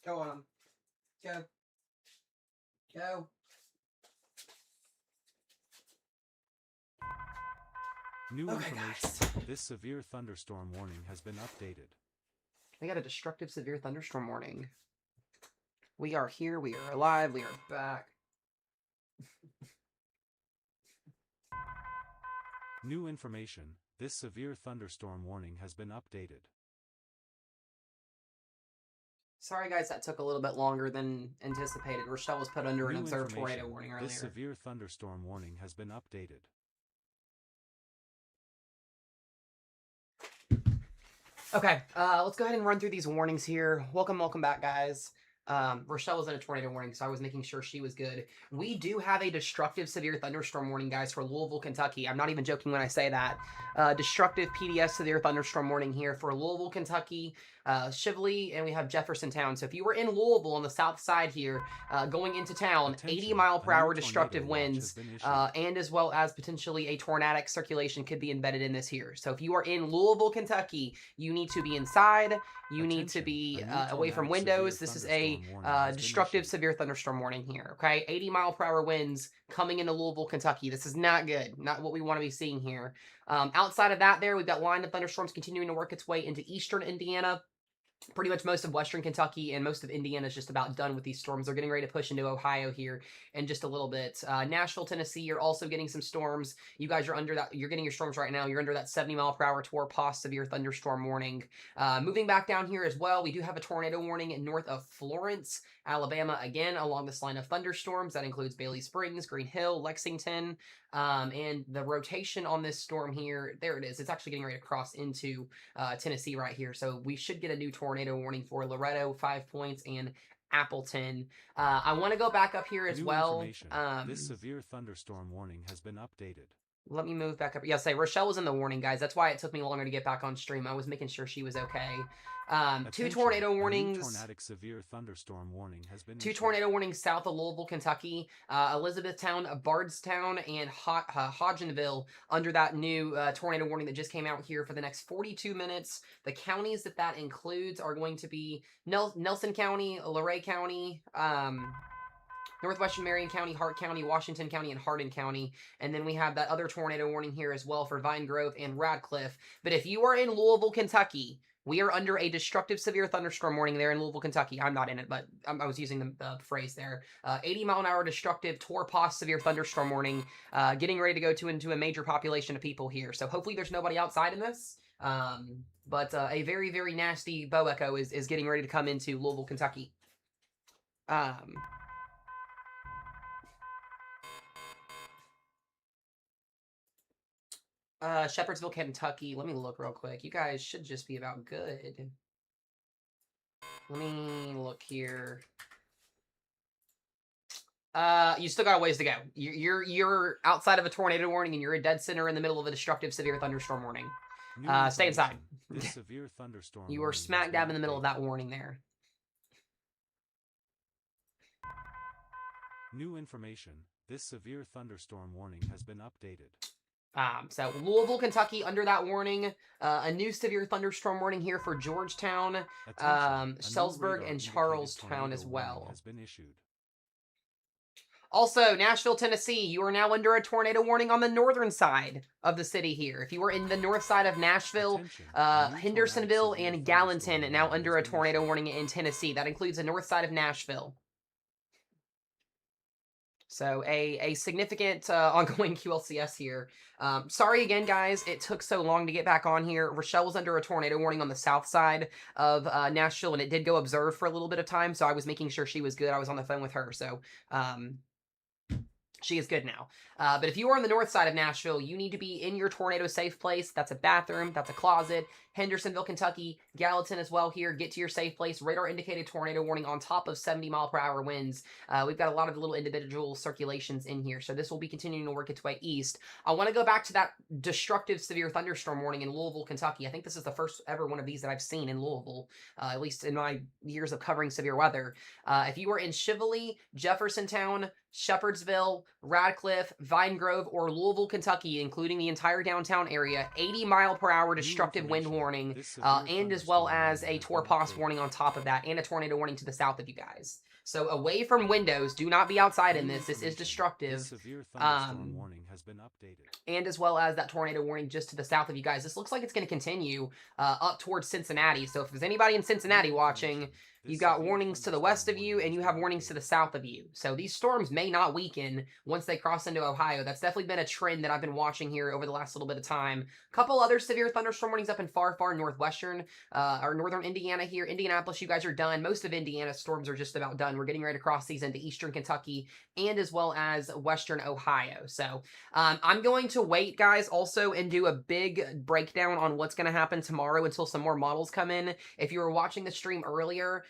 Go on 'em. Go. Go. New Okay, information. guys. This severe thunderstorm warning has been updated. We got a destructive severe thunderstorm warning. We are here. We are alive. We are back. New information. This severe thunderstorm warning has been updated. Sorry, guys, that took a little bit longer than anticipated. Rochelle was put under an New observed tornado information. warning earlier. This severe thunderstorm warning has been updated. Okay, let's go ahead and run through these warnings here. Welcome back, guys. Rochelle was in a tornado warning, so I was making sure she was good. We do have a destructive severe thunderstorm warning, guys, for Louisville, Kentucky. I'm not even joking when I say that. Destructive PDS severe thunderstorm warning here for Louisville, Kentucky, Shively, and we have Jeffersontown. So if you were in Louisville on the south side here, going into town, Attention, 80-mile-per-hour a new destructive tornado watch winds, has been issued. and as well as potentially a tornadic circulation could be embedded in this here. So if you are in Louisville, Kentucky, you need to be inside. You need to be away from windows. This is a destructive severe thunderstorm warning here, okay? 80-mile-per-hour winds coming into Louisville, Kentucky. This is not good. Not what we want to be seeing here. Outside of that there, we've got line of thunderstorms continuing to work its way into eastern Indiana. Pretty much most of western Kentucky and most of Indiana is just about done with these storms. They're getting ready to push into Ohio here in just a little bit. Nashville, Tennessee, you're also getting some storms. You guys are under that. You're getting your storms right now. You're under that 70-mile-per-hour Tor-Pos severe thunderstorm warning. Moving back down here as well, we do have a tornado warning north of Florence, Alabama, again along this line of thunderstorms. That includes Bailey Springs, Green Hill, Lexington, and the rotation on this storm here, there it is. It's actually getting ready to cross into Tennessee right here. So we should get a new tornado warning for Loretto, 5 points, and Appleton. I want to go back up here as New well. This severe thunderstorm warning has been updated. Let me move back up. Yeah, say Rochelle was in the warning, guys. That's why it took me longer to get back on stream. I was making sure she was okay. Two tornado warnings. Tornadic severe thunderstorm warning has been Two issued. tornado warnings south of Louisville, Kentucky, Elizabethtown, Bardstown, and Hodgenville under that new tornado warning that just came out here for the next 42 minutes. The counties that includes are going to be Nelson County, Luray County, Northwestern Marion County, Hart County, Washington County, and Hardin County. And then we have that other tornado warning here as well for Vine Grove and Radcliffe. But if you are in Louisville, Kentucky, we are under a destructive severe thunderstorm warning there in Louisville, Kentucky. I'm not in it, but I was using the phrase there. 80-mile-an-hour destructive Tor-Pos severe thunderstorm warning, getting ready to go into a major population of people here. So hopefully there's nobody outside in this. But a very, very nasty bow echo is getting ready to come into Louisville, Kentucky. Shepherdsville, Kentucky. Let me look real quick. You guys should just be about good. Let me look here. You still got a ways to go. You're outside of a tornado warning, and you're a dead center in the middle of a destructive severe thunderstorm warning. Stay inside. This severe thunderstorm. You are smack dab in the middle of that warning there. New information. This severe thunderstorm warning has been updated. So Louisville, Kentucky, under that warning. A new severe thunderstorm warning here for Georgetown, Salisbury, and Charlestown as well. Has been issued. Also, Nashville, Tennessee, you are now under a tornado warning on the northern side of the city here. If you were in the north side of Nashville, Hendersonville, and Gallatin, now under a tornado warning in Tennessee. That includes the north side of Nashville. So a significant ongoing QLCS here. Sorry again, guys. It took so long to get back on here. Rochelle was under a tornado warning on the south side of Nashville, and it did go observed for a little bit of time, so I was making sure she was good. I was on the phone with her, so she is good now. But if you are on the north side of Nashville, you need to be in your tornado safe place. That's a bathroom. That's a closet. Hendersonville, Kentucky, Gallatin as well here. Get to your safe place. Radar indicated tornado warning on top of 70-mile-per-hour winds. We've got a lot of little individual circulations in here, so this will be continuing to work its way east. I want to go back to that destructive severe thunderstorm warning in Louisville, Kentucky. I think this is the first ever one of these that I've seen in Louisville, at least in my years of covering severe weather. If you are in Shively, Jeffersontown, Shepherdsville, Radcliffe, Vine Grove, or Louisville, Kentucky, including the entire downtown area, 80-mile-per-hour destructive wind warning, and as well as a torpos warning on top of that, and a tornado warning to the south of you guys. So away from windows, do not be outside in this. This is destructive. This severe thunderstorm warning has been updated. And as well as that tornado warning just to the south of you guys. This looks like it's going to continue up towards Cincinnati. So if there's anybody in Cincinnati watching, you got warnings to the west of you, and you have warnings to the south of you. So these storms may not weaken once they cross into Ohio. That's definitely been a trend that I've been watching here over the last little bit of time. A couple other severe thunderstorm warnings up in far northwestern or northern Indiana here. Indianapolis, you guys are done. Most of Indiana's storms are just about done. We're getting ready to cross these into eastern Kentucky and as well as western Ohio. So I'm going to wait, guys, also and do a big breakdown on what's going to happen tomorrow until some more models come in. If you were watching the stream earlier,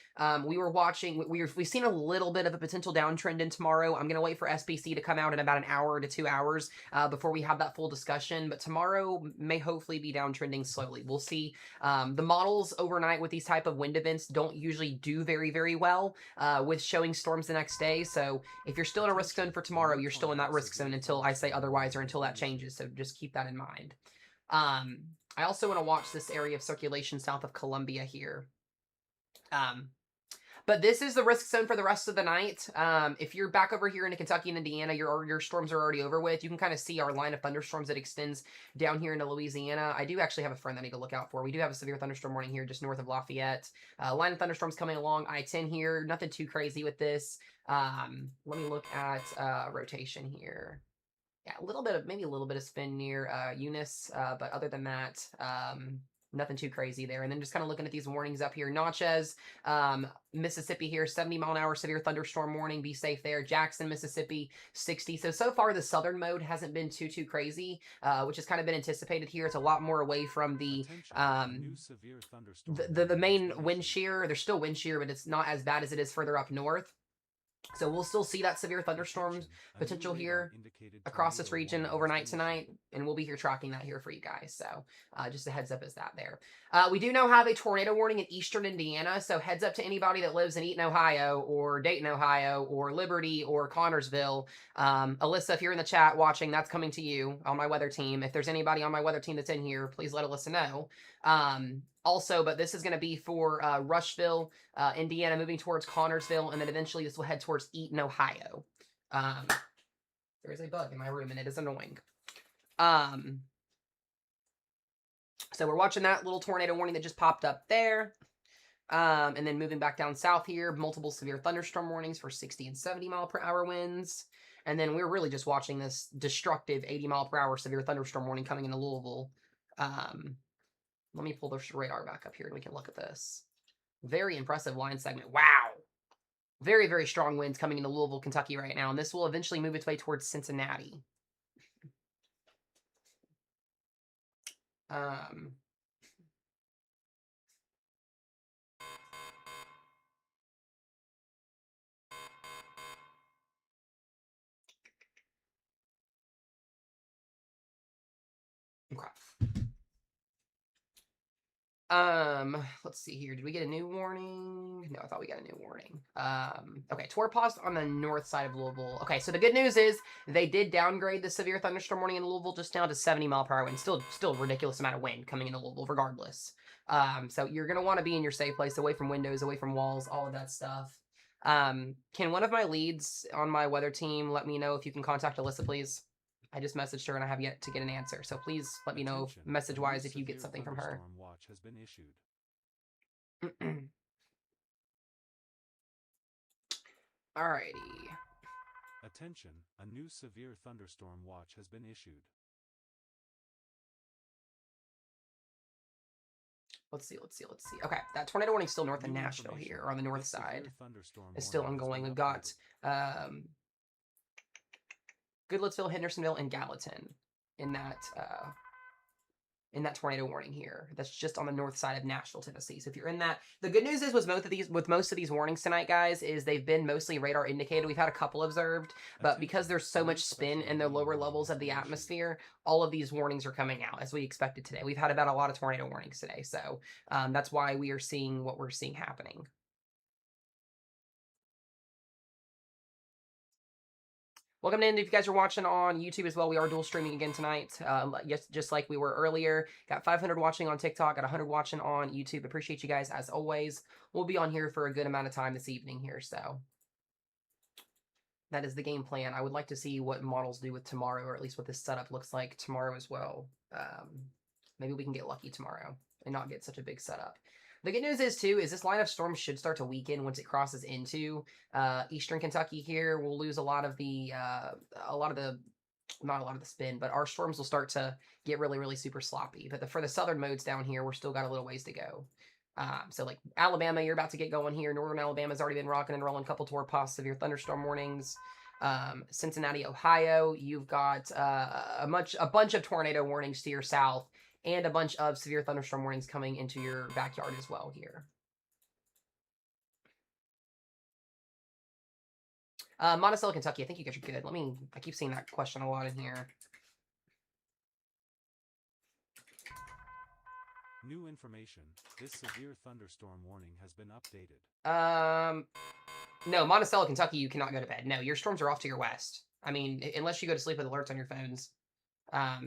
we've seen a little bit of a potential downtrend in tomorrow. I'm going to wait for SPC to come out in about an hour to 2 hours before we have that full discussion. But tomorrow may hopefully be downtrending slowly. We'll see. The models overnight with these type of wind events don't usually do very well with showing storms the next day. So if you're still in a risk zone for tomorrow, you're still in that risk zone until I say otherwise or until that changes. So just keep that in mind. I also want to watch this area of circulation south of Columbia here. But this is the risk zone for the rest of the night. If you're back over here into Kentucky and Indiana, your storms are already over with. You can kind of see our line of thunderstorms that extends down here into Louisiana. I do actually have a friend that I need to look out for. We do have a severe thunderstorm warning here just north of Lafayette. Line of thunderstorms coming along I-10 here. Nothing too crazy with this. Let me look at rotation here. Yeah, maybe a little bit of spin near Eunice, but other than that, nothing too crazy there. And then just kind of looking at these warnings up here. Natchez, Mississippi here, 70-mile-an-hour severe thunderstorm warning. Be safe there. Jackson, Mississippi, 60. So far, the southern mode hasn't been too crazy, which has kind of been anticipated here. It's a lot more away from the main wind shear. There's still wind shear, but it's not as bad as it is further up north. So we'll still see that severe thunderstorms potential here across this region overnight tonight, and we'll be here tracking that here for you guys. So just a heads up is that there. We do now have a tornado warning in eastern Indiana, so heads up to anybody that lives in Eaton, Ohio, or Dayton, Ohio, or Liberty, or Connorsville. Alyssa, if you're in the chat watching, that's coming to you on my weather team. If there's anybody on my weather team that's in here, please let Alyssa know. Also, but this is going to be for Rushville, Indiana, moving towards Connorsville, and then eventually this will head towards Eaton, Ohio. There is a bug in my room, and it is annoying. So we're watching that little tornado warning that just popped up there. And then moving back down south here, multiple severe thunderstorm warnings for 60 and 70-mile-per-hour winds. And then we're really just watching this destructive 80-mile-per-hour severe thunderstorm warning coming into Louisville. Let me pull the radar back up here and we can look at this. Very impressive line segment. Wow. Very strong winds coming into Louisville, Kentucky right now. And this will eventually move its way towards Cincinnati. Okay. Let's see here. Did we get a new warning? No, I thought we got a new warning. Okay, torpos on the north side of Louisville. Okay, so the good news is they did downgrade the severe thunderstorm warning in Louisville just down to 70-mile-per-hour wind. Still a ridiculous amount of wind coming into Louisville regardless. So you're going to want to be in your safe place, away from windows, away from walls, all of that stuff. Can one of my leads on my weather team let me know if you can contact Alyssa, please? I just messaged her and I have yet to get an answer. So please let me know message-wise if you get something from her. Watch has been issued. Alrighty. Attention, a new severe thunderstorm watch has been issued. Let's see. Okay, that tornado warning is still north of Nashville here, or on the north side. It's still ongoing. We've got Goodlettsville, Hendersonville, and Gallatin in that tornado warning here. That's just on the north side of Nashville, Tennessee. So if you're in that, the good news is with most of these warnings tonight, guys, is they've been mostly radar indicated. We've had a couple observed, but because there's so much spin in the lower levels of the atmosphere, all of these warnings are coming out as we expected today. We've had about a lot of tornado warnings today, so that's why we are seeing what we're seeing happening. Welcome in. If you guys are watching on YouTube as well, we are dual streaming again tonight. Yes, just like we were earlier. Got 500 watching on TikTok, got 100 watching on YouTube. Appreciate you guys as always. We'll be on here for a good amount of time this evening here, so that is the game plan. I would like to see what models do with tomorrow, or at least what this setup looks like tomorrow as well. Maybe we can get lucky tomorrow and not get such a big setup. The good news is, too, is this line of storm should start to weaken once it crosses into eastern Kentucky here. We'll lose a lot of the not a lot of the spin, but our storms will start to get really, really super sloppy. But for the southern modes down here, we're still got a little ways to go. So, like, Alabama, you're about to get going here. Northern Alabama's already been rocking and rolling. Couple tour past severe thunderstorm warnings. Cincinnati, Ohio, you've got a bunch of tornado warnings to your south, and a bunch of severe thunderstorm warnings coming into your backyard as well here. Monticello, Kentucky, I think you guys are good. I keep seeing that question a lot in here. New information. This severe thunderstorm warning has been updated. No, Monticello, Kentucky, you cannot go to bed. No, your storms are off to your west. I mean, unless you go to sleep with alerts on your phones.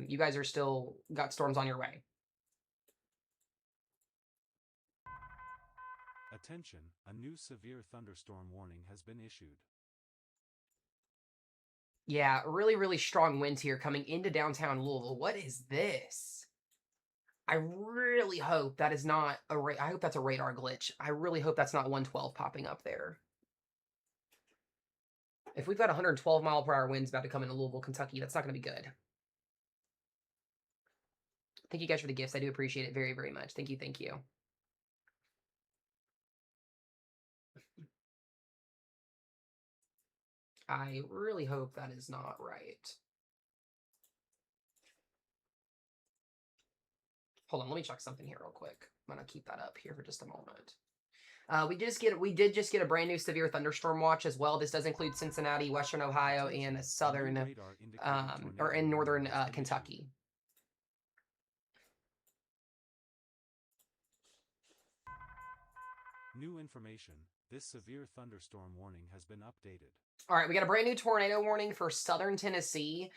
You guys are still got storms on your way. Attention, a new severe thunderstorm warning has been issued. Yeah, really, really strong winds here coming into downtown Louisville. What is this? I really hope that is not I hope that's a radar glitch. I really hope that's not 112 popping up there. If we've got 112 mile per hour winds about to come into Louisville, Kentucky, that's not going to be good. Thank you guys for the gifts. I do appreciate it very, very much. Thank you, thank you. I really hope that is not right. Hold on, let me check something here real quick. I'm gonna keep that up here for just a moment. We did just get a brand new severe thunderstorm watch as well. This does include Cincinnati, Western Ohio, and southern or in northern Kentucky. New information. This severe thunderstorm warning has been updated. All right, we got a brand new tornado warning for southern Tennessee.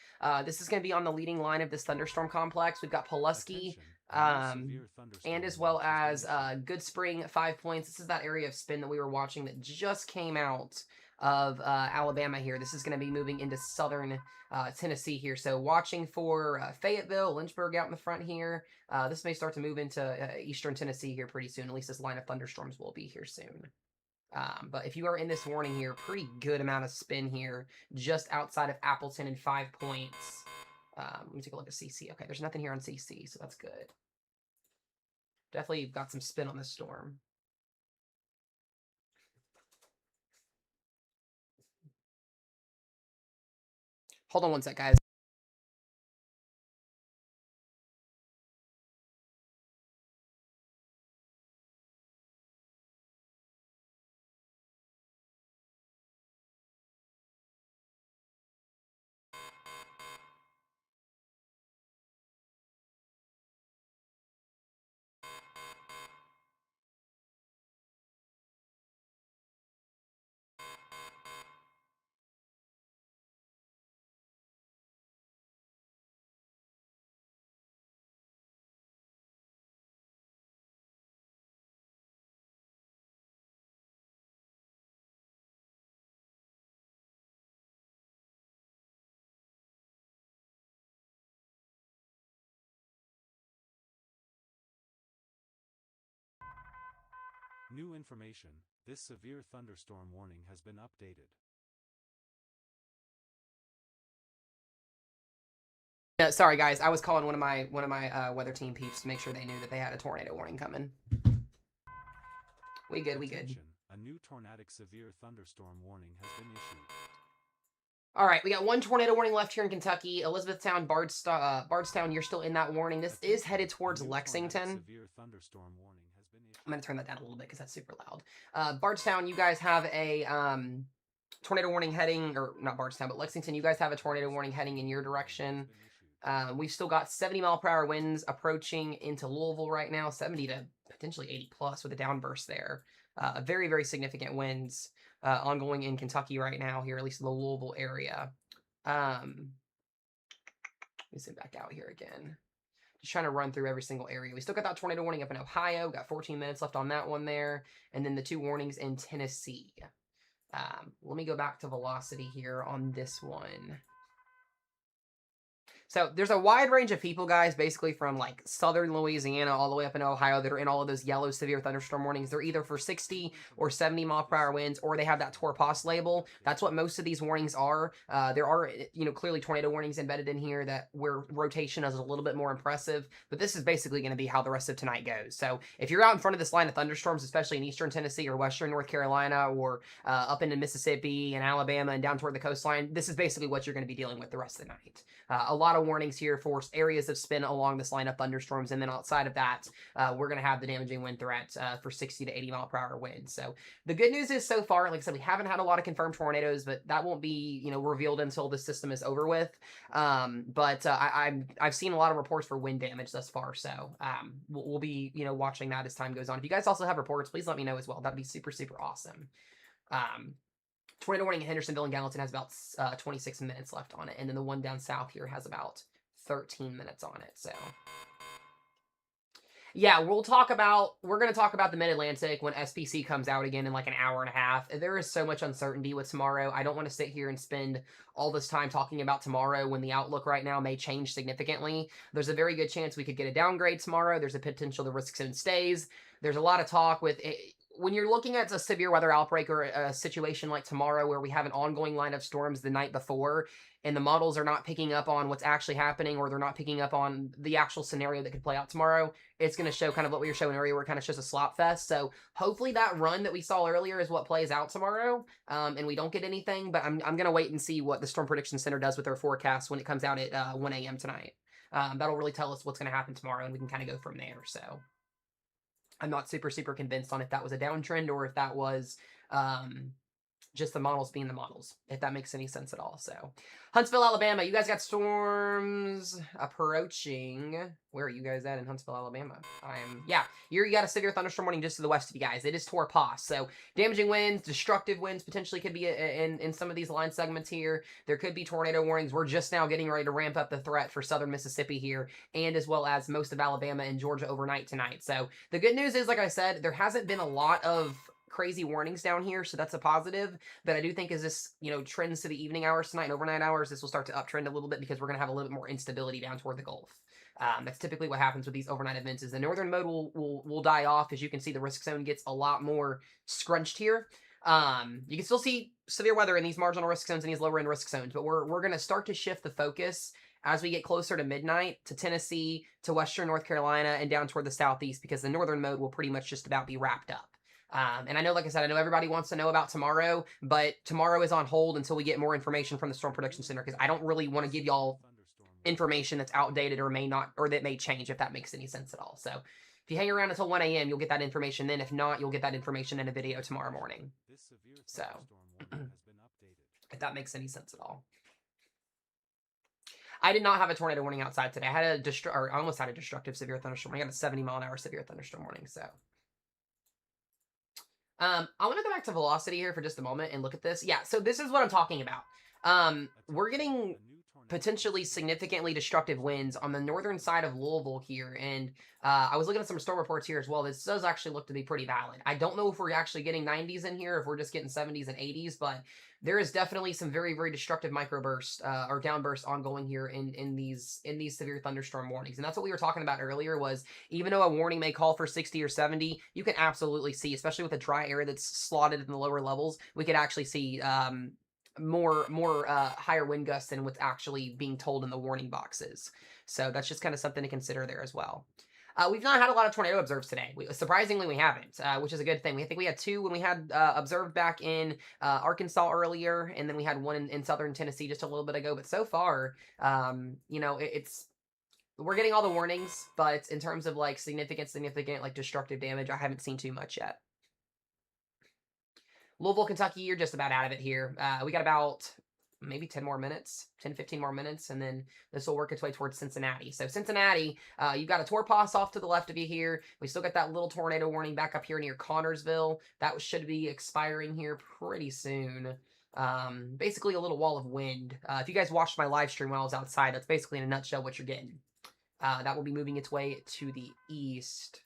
This is going to be on the leading line of this thunderstorm complex. We've got Pulaski, and as well as Good Spring, 5 points. This is that area of spin that we were watching that just came out of Alabama here. This is going to be moving into southern Tennessee here. So watching for Fayetteville, Lynchburg out in the front here. This may start to move into eastern Tennessee here pretty soon. At least this line of thunderstorms will be here soon. But if you are in this warning here, pretty good amount of spin here, just outside of Appleton and 5 points. Let me take a look at CC. Okay, there's nothing here on CC, so that's good. Definitely got some spin on this storm. Hold on one sec, guys. New information. This severe thunderstorm warning has been updated. Sorry, guys. I was calling one of my weather team peeps to make sure they knew that they had a tornado warning coming. We good. A new tornadic severe thunderstorm warning has been issued. All right, we got one tornado warning left here in Kentucky. Elizabethtown, Bardstown, you're still in that warning. This is headed towards Lexington. Severe thunderstorm warning has been issued. I'm going to turn that down a little bit because that's super loud. Bardstown, you guys have a tornado warning heading, or not Bardstown, but Lexington, you guys have a tornado warning heading in your direction. We've still got 70 mile per hour winds approaching into Louisville right now, 70 to potentially 80 plus with a downburst there. Very, very significant winds ongoing in Kentucky right now here, at least in the Louisville area. Let me zoom back out here again. Just trying to run through every single area. We still got that tornado warning up in Ohio. Got 14 minutes left on that one there. And then the 2 warnings in Tennessee. Let me go back to velocity here on this one. So there's a wide range of people, guys, basically from like southern Louisiana all the way up in Ohio that are in all of those yellow severe thunderstorm warnings. They're either for 60 or 70 mile per hour winds, or they have that torpos label. That's what most of these warnings are. There are, clearly tornado warnings embedded in here that where rotation is a little bit more impressive, but this is basically going to be how the rest of tonight goes. So if you're out in front of this line of thunderstorms, especially in eastern Tennessee or western North Carolina or up into Mississippi and Alabama and down toward the coastline, this is basically what you're going to be dealing with the rest of the night. A lot of warnings here for areas of spin along this line of thunderstorms, and then outside of that, we're going to have the damaging wind threat for 60 to 80 mile per hour winds. So the good news is so far, like I said, we haven't had a lot of confirmed tornadoes, but that won't be revealed until the system is over with. I've seen a lot of reports for wind damage thus far, so we'll be watching that as time goes on. If you guys also have reports, please let me know as well. That'd be super awesome. Tornado warning in Hendersonville and Gallatin has about 26 minutes left on it. And then the one down south here has about 13 minutes on it. So, yeah, we're going to talk about the Mid-Atlantic when SPC comes out again in like an hour and a half. There is so much uncertainty with tomorrow. I don't want to sit here and spend all this time talking about tomorrow when the outlook right now may change significantly. There's a very good chance we could get a downgrade tomorrow. There's a potential the risk zone stays. There's a lot of talk with it. When you're looking at a severe weather outbreak or a situation like tomorrow where we have an ongoing line of storms the night before and the models are not picking up on what's actually happening or they're not picking up on the actual scenario that could play out tomorrow, it's going to show kind of what we were showing earlier where it kind of shows a slop fest. So hopefully that run that we saw earlier is what plays out tomorrow and we don't get anything. But I'm going to wait and see what the Storm Prediction Center does with their forecast when it comes out at 1 a.m. tonight. That'll really tell us what's going to happen tomorrow and we can kind of go from there. So I'm not super convinced on if that was a downtrend or if that was just the models being the models, if that makes any sense at all. So, Huntsville, Alabama, you guys got storms approaching. Where are you guys at in Huntsville, Alabama? You got a severe thunderstorm warning just to the west of you guys. It is torpos, so damaging winds, destructive winds potentially could be in some of these line segments here. There could be tornado warnings. We're just now getting ready to ramp up the threat for southern Mississippi here, and as well as most of Alabama and Georgia overnight tonight. So the good news is, like I said, there hasn't been a lot of crazy warnings down here, so that's a positive. But I do think as this trends to the evening hours tonight and overnight hours, this will start to uptrend a little bit because we're going to have a little bit more instability down toward the Gulf. That's typically what happens with these overnight events is the northern mode will die off. As you can see, the risk zone gets a lot more scrunched here. You can still see severe weather in these marginal risk zones and these lower end risk zones, but we're going to start to shift the focus as we get closer to midnight to Tennessee, to western North Carolina, and down toward the southeast, because the northern mode will pretty much just about be wrapped up. And I know, like I said, I know everybody wants to know about tomorrow, but tomorrow is on hold until we get more information from the Storm Prediction Center, because I don't really want to give y'all information that's outdated or may not, or that may change, if that makes any sense at all. So if you hang around until 1 a.m., you'll get that information then. If not, you'll get that information in a video tomorrow morning. So if that makes any sense at all. I did not have a tornado warning outside today. I had I almost had a destructive severe thunderstorm. I got a 70 mile an hour severe thunderstorm warning. So I want to go back to velocity here for just a moment and look at this. Yeah, so this is what I'm talking about. We're getting potentially significantly destructive winds on the northern side of Louisville here, and I was looking at some storm reports here as well. This does actually look to be pretty valid. I don't know if we're actually getting 90s in here, if we're just getting 70s and 80s, but there is definitely some very destructive microbursts or downbursts ongoing here in these severe thunderstorm warnings. And that's what we were talking about earlier, was even though a warning may call for 60 or 70, you can absolutely see, especially with a dry area that's slotted in the lower levels, we could actually see more higher wind gusts than what's actually being told in the warning boxes. So that's just kind of something to consider there as well. We've not had a lot of tornado observes today. Surprisingly, we haven't, which is a good thing. I think we had 2 when we had observed back in Arkansas earlier, and then we had 1 in southern Tennessee just a little bit ago. But so far, we're getting all the warnings, but in terms of like significant like destructive damage, I haven't seen too much yet. Louisville, Kentucky, you're just about out of it here. We got about maybe 10 more minutes, 10, 15 more minutes, and then this will work its way towards Cincinnati. So Cincinnati, you've got a torpos off to the left of you here. We still got that little tornado warning back up here near Connorsville. That should be expiring here pretty soon. Basically a little wall of wind. If you guys watched my live stream while I was outside, that's basically in a nutshell what you're getting. That will be moving its way to the east.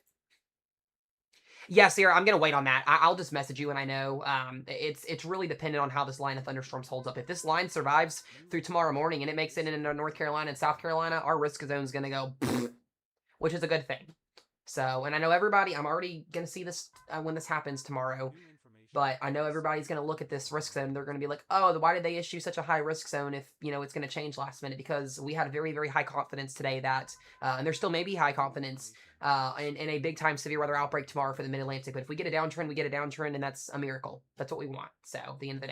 Yeah, Sierra, I'm gonna wait on that. I'll just message you when I know. It's really dependent on how this line of thunderstorms holds up. If this line survives through tomorrow morning and it makes it into North Carolina and South Carolina, our risk zone is gonna go, which is a good thing. So, and I know everybody. I'm already gonna see this when this happens tomorrow. But I know everybody's going to look at this risk zone. They're going to be like, oh, why did they issue such a high risk zone if, it's going to change last minute? Because we had very, very high confidence today that, and there still may be high confidence in a big time severe weather outbreak tomorrow for the mid-Atlantic. But if we get a downtrend, we get a downtrend, and that's a miracle. That's what we want. So at the end of the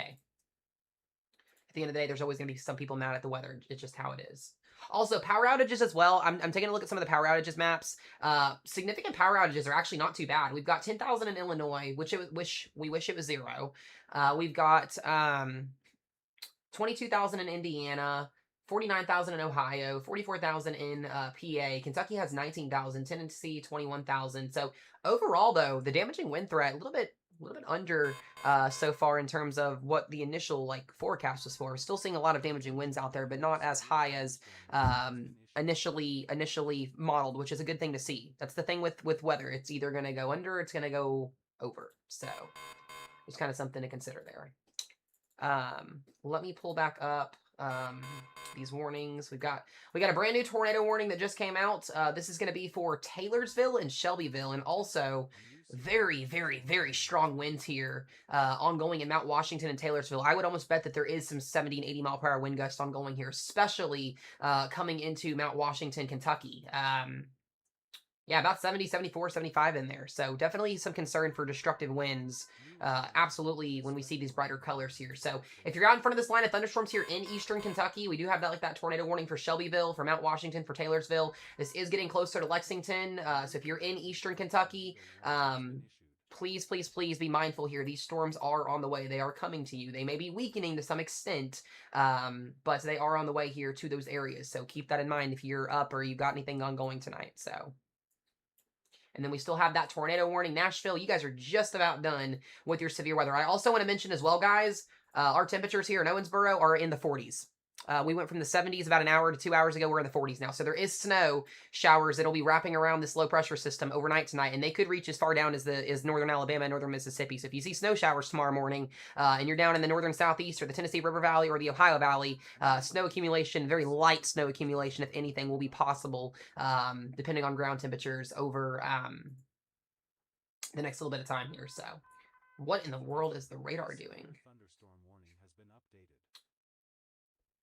day, there's always going to be some people mad at the weather. It's just how it is. Also, power outages as well. I'm taking a look at some of the power outages maps. Significant power outages are actually not too bad. We've got 10,000 in Illinois, which we wish it was 0. We've got 22,000 in Indiana, 49,000 in Ohio, 44,000 in PA. Kentucky has 19,000, Tennessee 21,000. So overall, though, the damaging wind threat a little bit under so far in terms of what the initial forecast was for. We're still seeing a lot of damaging winds out there, but not as high as initially modeled, which is a good thing to see. That's the thing with weather. It's either going to go under or it's going to go over. So it's kind of something to consider there. Let me pull back up these warnings. We got a brand new tornado warning that just came out. This is going to be for Taylorsville and Shelbyville, and also very, very, very strong winds here ongoing in Mount Washington and Taylorsville. I would almost bet that there is some 70 and 80 mile per hour wind gusts ongoing here, especially coming into Mount Washington, Kentucky. Yeah, about 70, 74, 75 in there. So definitely some concern for destructive winds. Absolutely when we see these brighter colors here. So if you're out in front of this line of thunderstorms here in eastern Kentucky, we do have that tornado warning for Shelbyville, for Mount Washington, for Taylorsville. This is getting closer to Lexington. So if you're in eastern Kentucky, please, please, please be mindful here. These storms are on the way. They are coming to you. They may be weakening to some extent, but they are on the way here to those areas. So keep that in mind if you're up or you got anything ongoing tonight. So. And then we still have that tornado warning. Nashville, you guys are just about done with your severe weather. I also want to mention as well, guys, our temperatures here in Owensboro are in the 40s. We went from the 70s about an hour to 2 hours ago. We're in the 40s now. So there is snow showers that'll be wrapping around this low pressure system overnight tonight, and they could reach as far down as northern Alabama and northern Mississippi. So if you see snow showers tomorrow morning, and you're down in the northern southeast or the Tennessee River Valley or the Ohio Valley, snow accumulation, very light snow accumulation, if anything, will be possible, depending on ground temperatures over the next little bit of time here. So what in the world is the radar doing?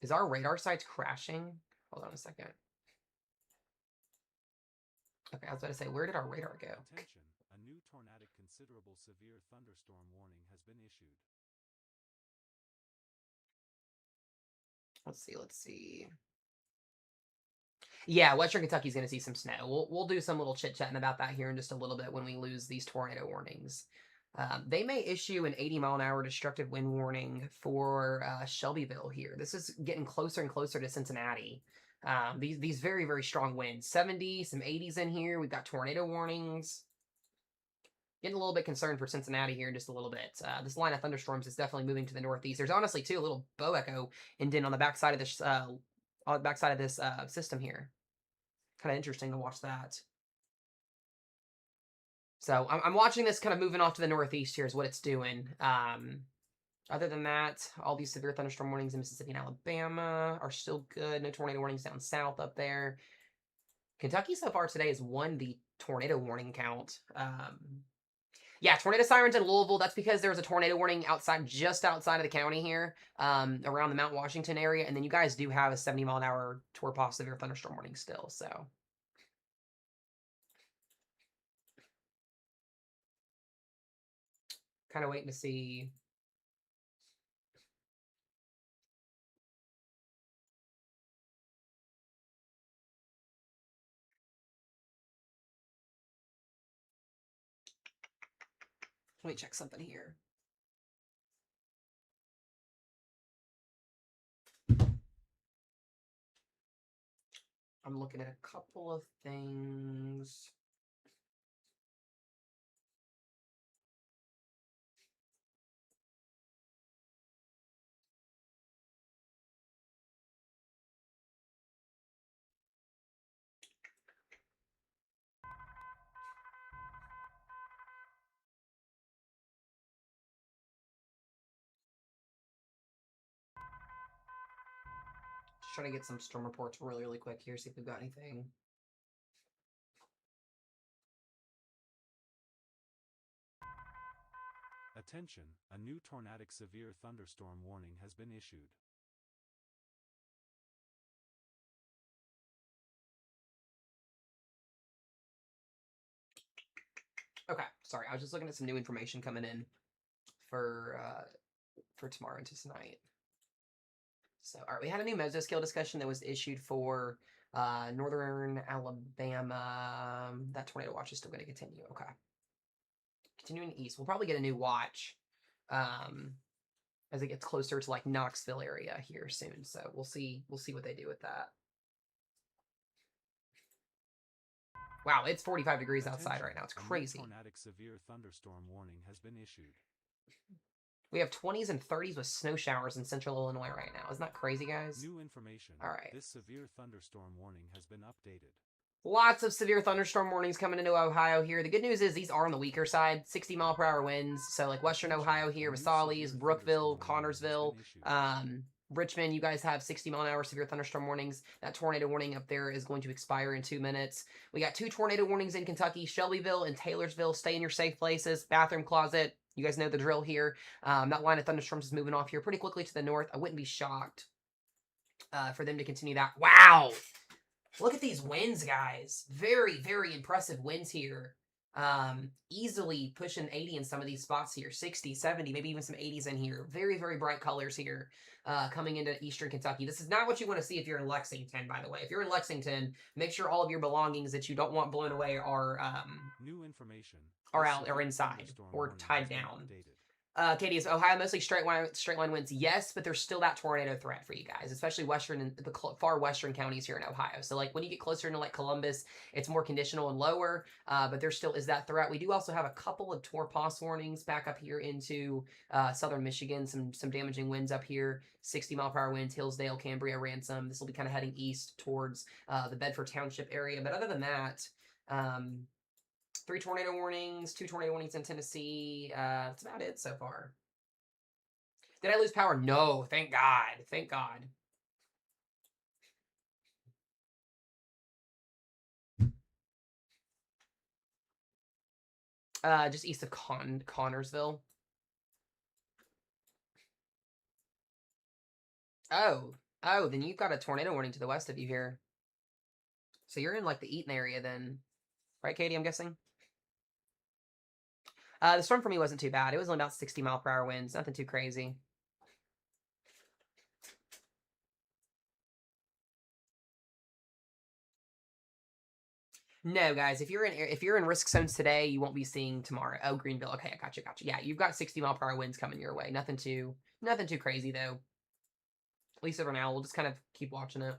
Is our radar sites crashing? Hold on a second. Okay, I was about to say, where did our radar go? Attention, a new tornadic considerable severe thunderstorm warning has been issued. Let's see. Yeah, Western Kentucky's going to see some snow. We'll do some little chit-chatting about that here in just a little bit when we lose these tornado warnings. They may issue an 80 mile an hour destructive wind warning for Shelbyville here. This is getting closer and closer to Cincinnati. These very, very strong winds. 70, some 80s in here. We've got tornado warnings. Getting a little bit concerned for Cincinnati here in just a little bit. This line of thunderstorms is definitely moving to the northeast. There's honestly, too, a little bow echo indent on the backside of this system here. Kind of interesting to watch that. So I'm watching this kind of moving off to the northeast here is what it's doing. Other than that, all these severe thunderstorm warnings in Mississippi and Alabama are still good. No tornado warnings down south up there. Kentucky so far today has won the tornado warning count. Yeah, tornado sirens in Louisville. That's because there's a tornado warning just outside of the county here, around the Mount Washington area. And then you guys do have a 70 mile an hour torpor severe thunderstorm warning still. So. Kind of waiting to see. Let me check something here. I'm looking at a couple of things. Just try to get some storm reports really quick here, see if we've got anything. Attention, a new tornadic severe thunderstorm warning has been issued. Okay, sorry, I was just looking at some new information coming in for tomorrow into tonight. So, all right, we had a new mesoscale discussion that was issued for northern Alabama. That tornado watch is still going to continue. Okay. Continuing east, we'll probably get a new watch as it gets closer to like Knoxville area here soon. So we'll see what they do with that. Wow, it's 45 degrees outside right now. It's crazy. A tornadic severe thunderstorm warning has been issued. We have 20s and 30s with snow showers in central Illinois right now. Isn't that crazy, guys? New information. All right. This severe thunderstorm warning has been updated. Lots of severe thunderstorm warnings coming into Ohio here. The good news is these are on the weaker side. 60-mile-per-hour winds. So like western Ohio here, Visalis, Brookville, Connorsville, Richmond, you guys have 60-mile-an-hour severe thunderstorm warnings. That tornado warning up there is going to expire in 2 minutes. We got 2 tornado warnings in Kentucky, Shelbyville and Taylorsville. Stay in your safe places. Bathroom, closet. You guys know the drill here. That line of thunderstorms is moving off here pretty quickly to the north. I wouldn't be shocked for them to continue that. Wow! Look at these winds, guys. Very impressive winds here. Easily pushing 80 in some of these spots here. 60, 70, maybe even some 80s in here. Very bright colors here coming into eastern Kentucky. This is not what you want to see if you're in Lexington, by the way. If you're in Lexington, make sure all of your belongings that you don't want blown away are new information. Are out or inside or tied down. Katie, is Ohio mostly straight line winds? Yes, but there's still that tornado threat for you guys, especially western and the far western counties here in Ohio. So like when you get closer into like Columbus, it's more conditional and lower, but there still is that threat. We do also have a couple of torpos warnings back up here into southern Michigan. Some damaging winds up here. 60-mile-per-hour winds, Hillsdale, Cambria, Ransom. This will be kind of heading east towards the Bedford Township area. But other than that, 3 tornado warnings, 2 tornado warnings in Tennessee. That's about it so far. Did I lose power? No, thank God. Thank God. Just east of Connorsville. Oh, then you've got a tornado warning to the west of you here. So you're in like the Eaton area then. Right, Katie, I'm guessing? The storm for me wasn't too bad. It was only about 60-mile-per-hour winds. Nothing too crazy. No, guys, if you're in risk zones today, you won't be seeing tomorrow. Oh, Greenville. Okay, I gotcha. Yeah, you've got 60-mile-per-hour winds coming your way. Nothing too crazy though. At least for now, we'll just kind of keep watching it.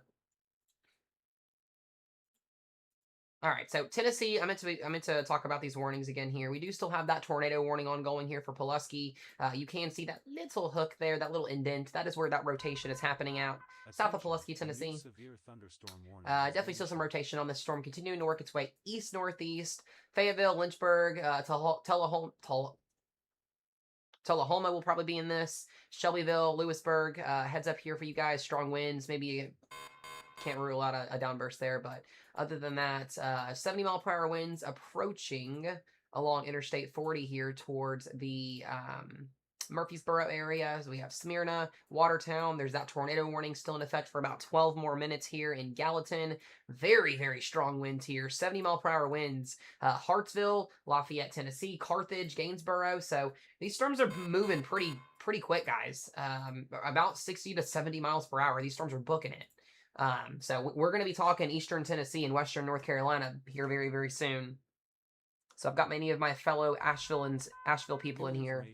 All right, so Tennessee, I meant to talk about these warnings again here. We do still have that tornado warning ongoing here for Pulaski. You can see that little hook there, that little indent. That is where that rotation is happening out south of Pulaski, Tennessee. Definitely still some rotation on this storm, continuing to work its way east-northeast. Fayetteville, Lynchburg, Tullahoma will probably be in this. Shelbyville, Lewisburg, heads up here for you guys. Strong winds, maybe can't rule out a downburst there, but other than that, 70-mile-per-hour winds approaching along Interstate 40 here towards the Murfreesboro area. So we have Smyrna, Watertown. There's that tornado warning still in effect for about 12 more minutes here in Gallatin. Very strong winds here. 70-mile-per-hour winds. Hartsville, Lafayette, Tennessee, Carthage, Gainsboro. So these storms are moving pretty quick, guys. About 60 to 70 miles per hour. These storms are booking it. So we're going to be talking Eastern Tennessee and Western North Carolina here very soon. So I've got many of my fellow Asheville people in here.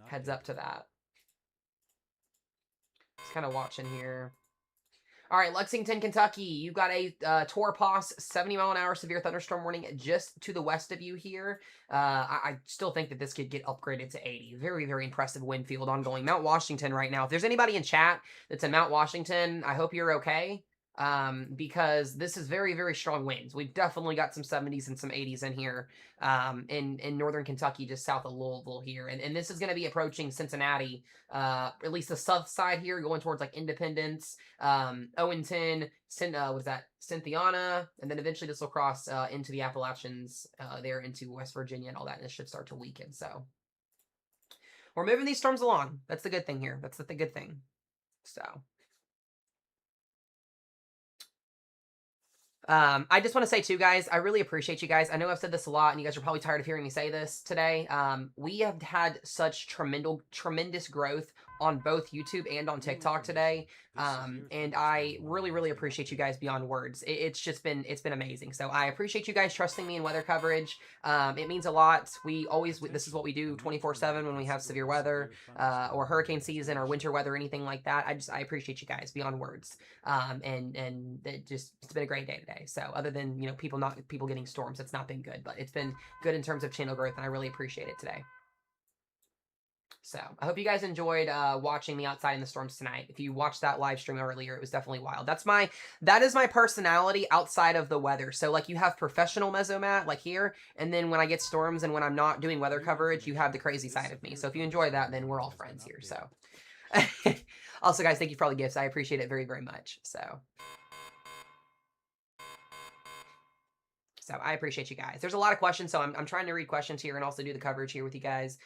Heads up to that. Just kind of watching here. All right, Lexington, Kentucky. You've got a Torpos 70-mile-an-hour severe thunderstorm warning just to the west of you here. I still think that this could get upgraded to 80. Very impressive wind field ongoing. Mount Washington right now. If there's anybody in chat that's in Mount Washington, I hope you're okay. because this is very, very strong winds. We've definitely got some 70s and some 80s in here, in northern Kentucky, just south of Louisville here. And this is going to be approaching Cincinnati, at least the south side here, going towards like Independence, Owenton, what is that, Cynthiana, and then eventually this will cross into the Appalachians, there into West Virginia and all that, and it should start to weaken. So we're moving these storms along. That's the good thing here. That's the good thing. So. I just want to say too, guys, I really appreciate you guys. I know I've said this a lot and you guys are probably tired of hearing me say this today. We have had such tremendous growth on both YouTube and on TikTok today. And I really, really appreciate you guys beyond words. It's been amazing. So I appreciate you guys trusting me in weather coverage. It means a lot. This is what we do 24/7 when we have severe weather, or hurricane season or winter weather, anything like that. I appreciate you guys beyond words. And it's been a great day today. So other than, people getting storms, it's not been good, but it's been good in terms of channel growth, and I really appreciate it today. So I hope you guys enjoyed watching me outside in the storms tonight. If you watched that live stream earlier, it was definitely wild. That is my personality outside of the weather. So like you have professional Mesomat like here, and then when I get storms and when I'm not doing weather coverage, you have the crazy side of me. So if you enjoy that, then we're all friends here. So also, guys, thank you for all the gifts. I appreciate it very, very much. So I appreciate you guys. There's a lot of questions, so I'm trying to read questions here and also do the coverage here with you guys.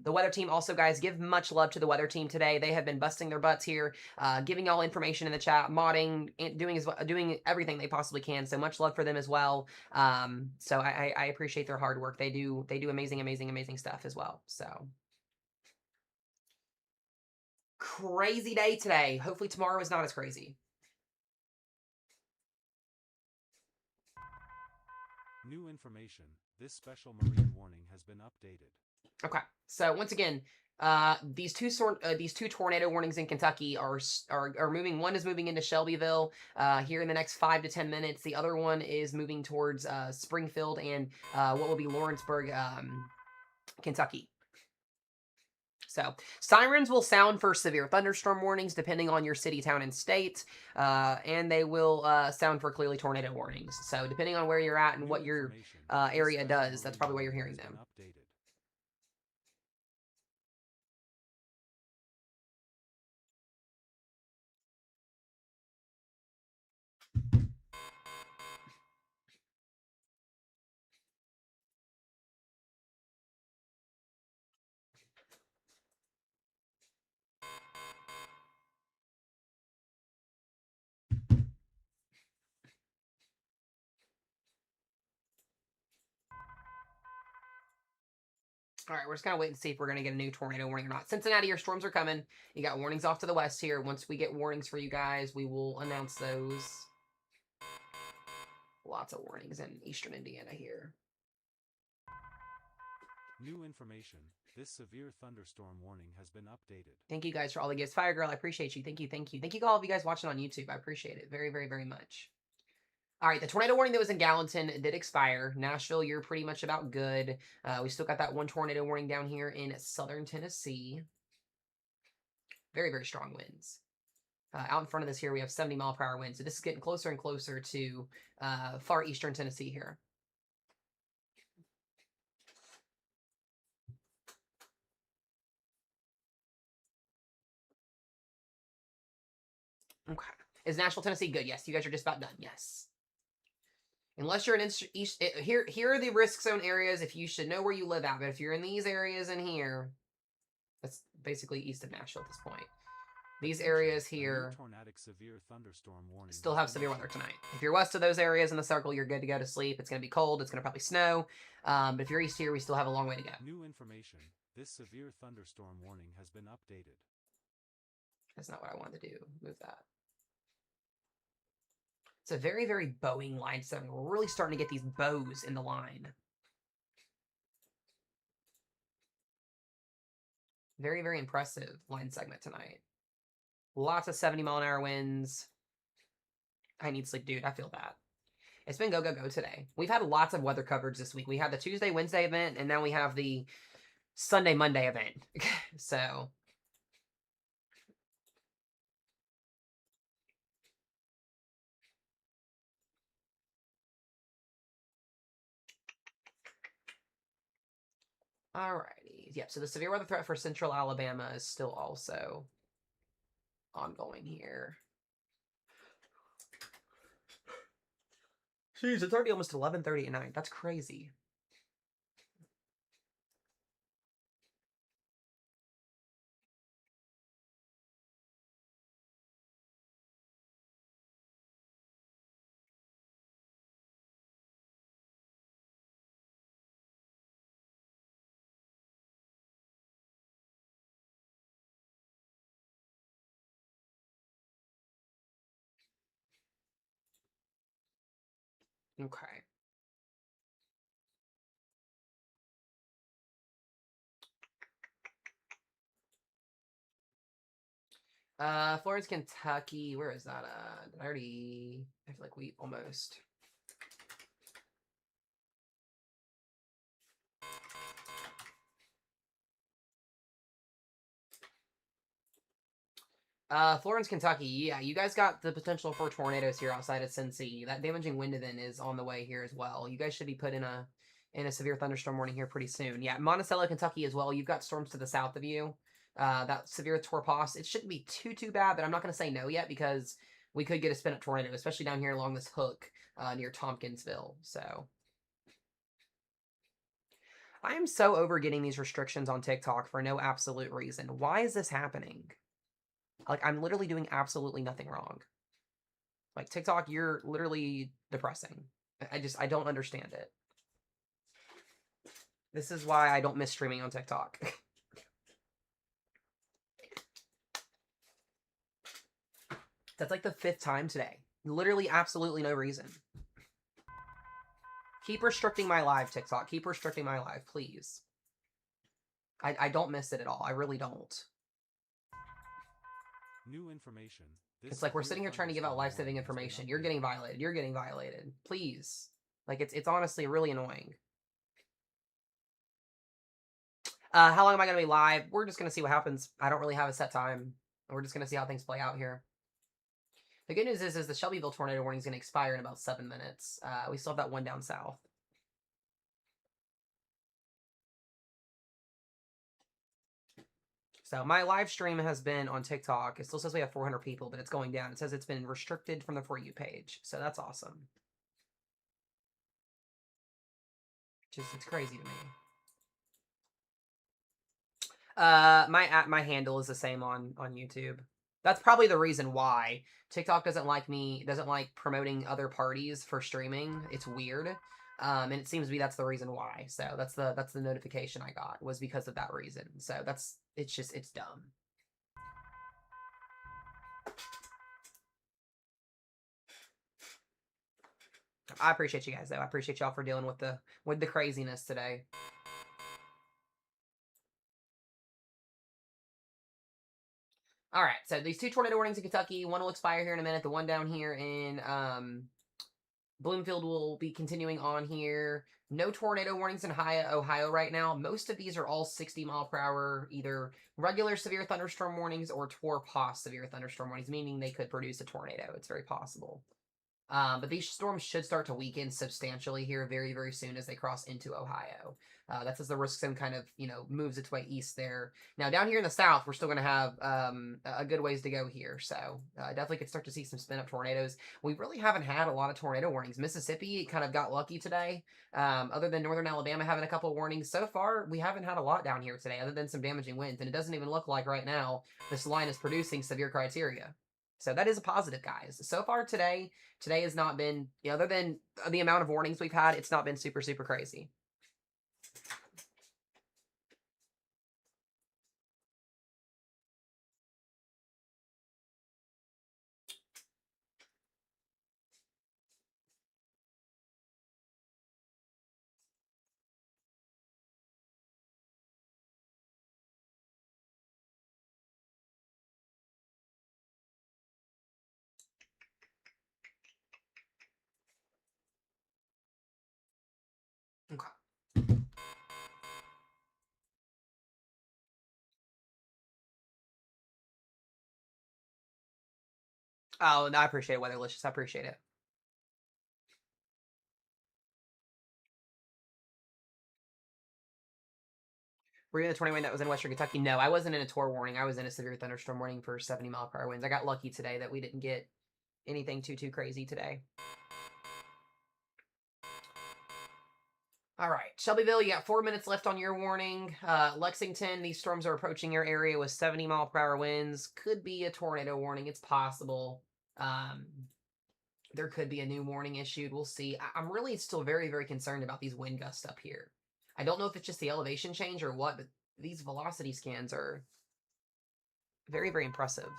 The weather team also, guys, give much love to the weather team today. They have been busting their butts here, giving y'all information in the chat, modding, doing everything they possibly can. So much love for them as well. So I appreciate their hard work. They do amazing, amazing, amazing stuff as well. So crazy day today. Hopefully tomorrow is not as crazy. New information. This special marine warning has been updated. Okay. So once again, these two tornado warnings in Kentucky are moving. One is moving into Shelbyville here in the next 5 to 10 minutes. The other one is moving towards Springfield and what will be Lawrenceburg, Kentucky. So sirens will sound for severe thunderstorm warnings depending on your city, town, and state, and they will sound for clearly tornado warnings. So depending on where you're at and what your area does, that's probably why you're hearing them. All right, we're just going to wait and see if we're going to get a new tornado warning or not. Cincinnati, your storms are coming. You got warnings off to the west here. Once we get warnings for you guys, we will announce those. Lots of warnings in eastern Indiana here. New information. This severe thunderstorm warning has been updated. Thank you guys for all the gifts. Fire Girl, I appreciate you. Thank you, thank you. Thank you to all of you guys watching on YouTube. I appreciate it very, very, very much. All right, the tornado warning that was in Gallatin did expire. Nashville, you're pretty much about good. We still got that one tornado warning down here in southern Tennessee. Very, very strong winds. Out in front of this here, we have 70-mile-per-hour winds. So this is getting closer and closer to far eastern Tennessee here. Okay. Is Nashville, Tennessee good? Yes. You guys are just about done. Yes. Unless you're in east, here are the risk zone areas if you should know where you live at. But if you're in these areas in here, that's basically east of Nashville at this point. These areas here still have severe weather tonight. If you're west of those areas in the circle, you're good to go to sleep. It's going to be cold. It's going to probably snow. But if you're east here, we still have a long way to go. New information. This severe thunderstorm warning has been updated. That's not what I wanted to do. Move that. It's a very, very bowing line. So we're really starting to get these bows in the line. Very, very impressive line segment tonight. Lots of 70-mile-an-hour winds. I need sleep, dude. I feel bad. It's been go, go, go today. We've had lots of weather coverage this week. We had the Tuesday, Wednesday event, and now we have the Sunday, Monday event. So Alrighty. Yep, so the severe weather threat for central Alabama is still also ongoing here. Jeez, it's already almost 11:30 at night. That's crazy. Okay. Florence, Kentucky. Where is that at? I feel like we almost. Florence, Kentucky. Yeah, you guys got the potential for tornadoes here outside of Cincy. That damaging wind event is on the way here as well. You guys should be put in a severe thunderstorm warning here pretty soon. Yeah, Monticello, Kentucky as well. You've got storms to the south of you. That severe torpos. It shouldn't be too bad, but I'm not going to say no yet because we could get a spin up tornado, especially down here along this hook near Tompkinsville. So I am so over getting these restrictions on TikTok for no absolute reason. Why is this happening? Like, I'm literally doing absolutely nothing wrong. Like, TikTok, you're literally depressing. I don't understand it. This is why I don't miss streaming on TikTok. That's like the 5th time today. Literally absolutely no reason. Keep restricting my live, TikTok. Keep restricting my live, please. I don't miss it at all. I really don't. New information. It's like we're sitting here trying to give out life-saving information. You're getting violated. You're getting violated. Please. Like, it's honestly really annoying. How long am I going to be live? We're just going to see what happens. I don't really have a set time. We're just going to see how things play out here. The good news is the Shelbyville tornado warning is going to expire in about 7 minutes. We still have that one down south. So my live stream has been on TikTok. It still says we have 400 people, but it's going down. It says it's been restricted from the For You page. So that's awesome. It's crazy to me. My handle is the same on YouTube. That's probably the reason why TikTok doesn't like promoting other parties for streaming. It's weird. And it seems to be that's the reason why. So that's the notification I got was because of that reason. So it's dumb. I appreciate you guys though. I appreciate y'all for dealing with the craziness today. All right, so these 2 tornado warnings in Kentucky. One will expire here in a minute. The one down here in Bloomfield will be continuing on here. No tornado warnings in Ohio right now. Most of these are all 60-mile-per-hour, either regular severe thunderstorm warnings or TORPOS severe thunderstorm warnings, meaning they could produce a tornado. It's very possible. But these storms should start to weaken substantially here very, very soon as they cross into Ohio. That's as the risk zone kind of, moves its way east there. Now, down here in the south, we're still going to have a good ways to go here. So definitely could start to see some spin-up tornadoes. We really haven't had a lot of tornado warnings. Mississippi kind of got lucky today. Other than northern Alabama having a couple of warnings, so far we haven't had a lot down here today other than some damaging winds. And it doesn't even look like right now this line is producing severe criteria. So that is a positive, guys. So far today has not been, other than the amount of warnings we've had, it's not been super, super crazy. Okay. Oh, no, I appreciate it, Weatherlicious. I appreciate it. Were you in the tornado that was in Western Kentucky? No, I wasn't in a tornado warning. I was in a severe thunderstorm warning for 70-mile-per-hour winds. I got lucky today that we didn't get anything too crazy today. All right, Shelbyville, you got 4 minutes left on your warning. Lexington, these storms are approaching your area with 70-mile-per-hour winds. Could be a tornado warning. It's possible. There could be a new warning issued. We'll see. I'm really still very concerned about these wind gusts up here. I don't know if it's just the elevation change or what, but these velocity scans are very impressive.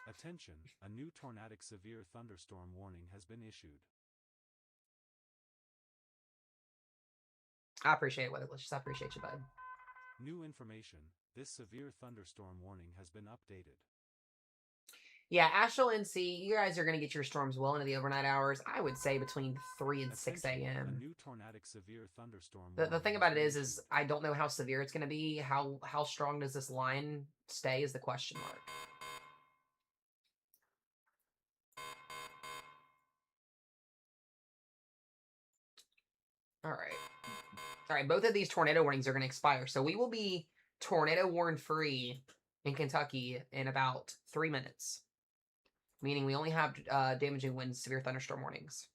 Attention, a new tornadic severe thunderstorm warning has been issued. I appreciate it, Weatherlicious. I appreciate you, bud. New information, this severe thunderstorm warning has been updated. Yeah, Asheville, NC, you guys are going to get your storms well into the overnight hours. I would say between 3 and 6 a.m. A new tornadic severe thunderstorm The thing about it is I don't know how severe it's going to be. How strong does this line stay is the question mark. All right, both of these tornado warnings are going to expire. So we will be tornado warn free in Kentucky in about 3 minutes. Meaning we only have damaging winds, severe thunderstorm warnings.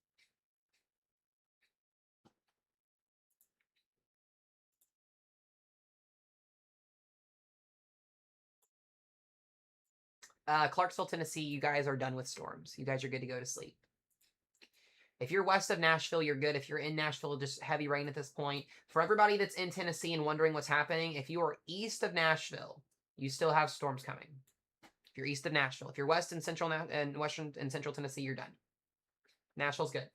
Clarksville, Tennessee, you guys are done with storms. You guys are good to go to sleep. If you're west of Nashville, you're good. If you're in Nashville, just heavy rain at this point. For everybody that's in Tennessee and wondering what's happening, if you are east of Nashville, you still have storms coming. If you're east of Nashville. If you're west and central and western and central Tennessee, you're done. Nashville's good.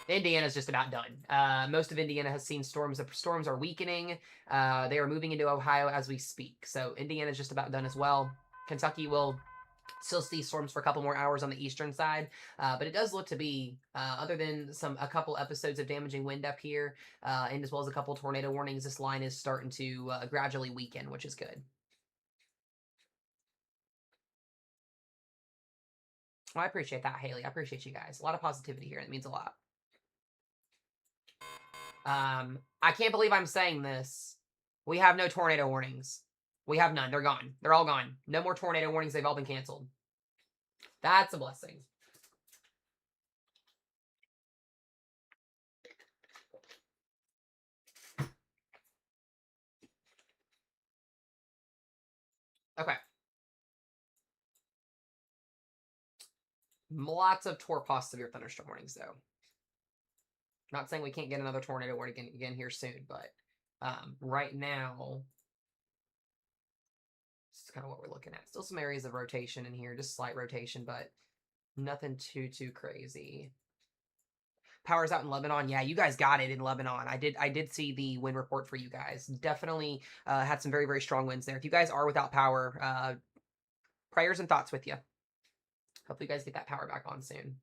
Indiana's just about done. Most of Indiana has seen storms. The storms are weakening. They are moving into Ohio as we speak. So Indiana's just about done as well. Kentucky will still see storms for a couple more hours on the eastern side, but it does look to be, other than a couple episodes of damaging wind up here, and as well as a couple tornado warnings, this line is starting to gradually weaken, which is good. Well, I appreciate that, Haley. I appreciate you guys. A lot of positivity here. It means a lot. I can't believe I'm saying this. We have no tornado warnings. We have none. They're gone. They're all gone. No more tornado warnings. They've all been canceled. That's a blessing. Okay. Lots of Torpos severe thunderstorm warnings, though. Not saying we can't get another tornado warning again here soon, but right now, this is kind of what we're looking at. Still some areas of rotation in here, just slight rotation, but nothing too crazy. Power's out in Lebanon. Yeah, you guys got it in Lebanon. I did see the wind report for you guys. Definitely had some very strong winds there. If you guys are without power, prayers and thoughts with you. Hopefully you guys get that power back on soon.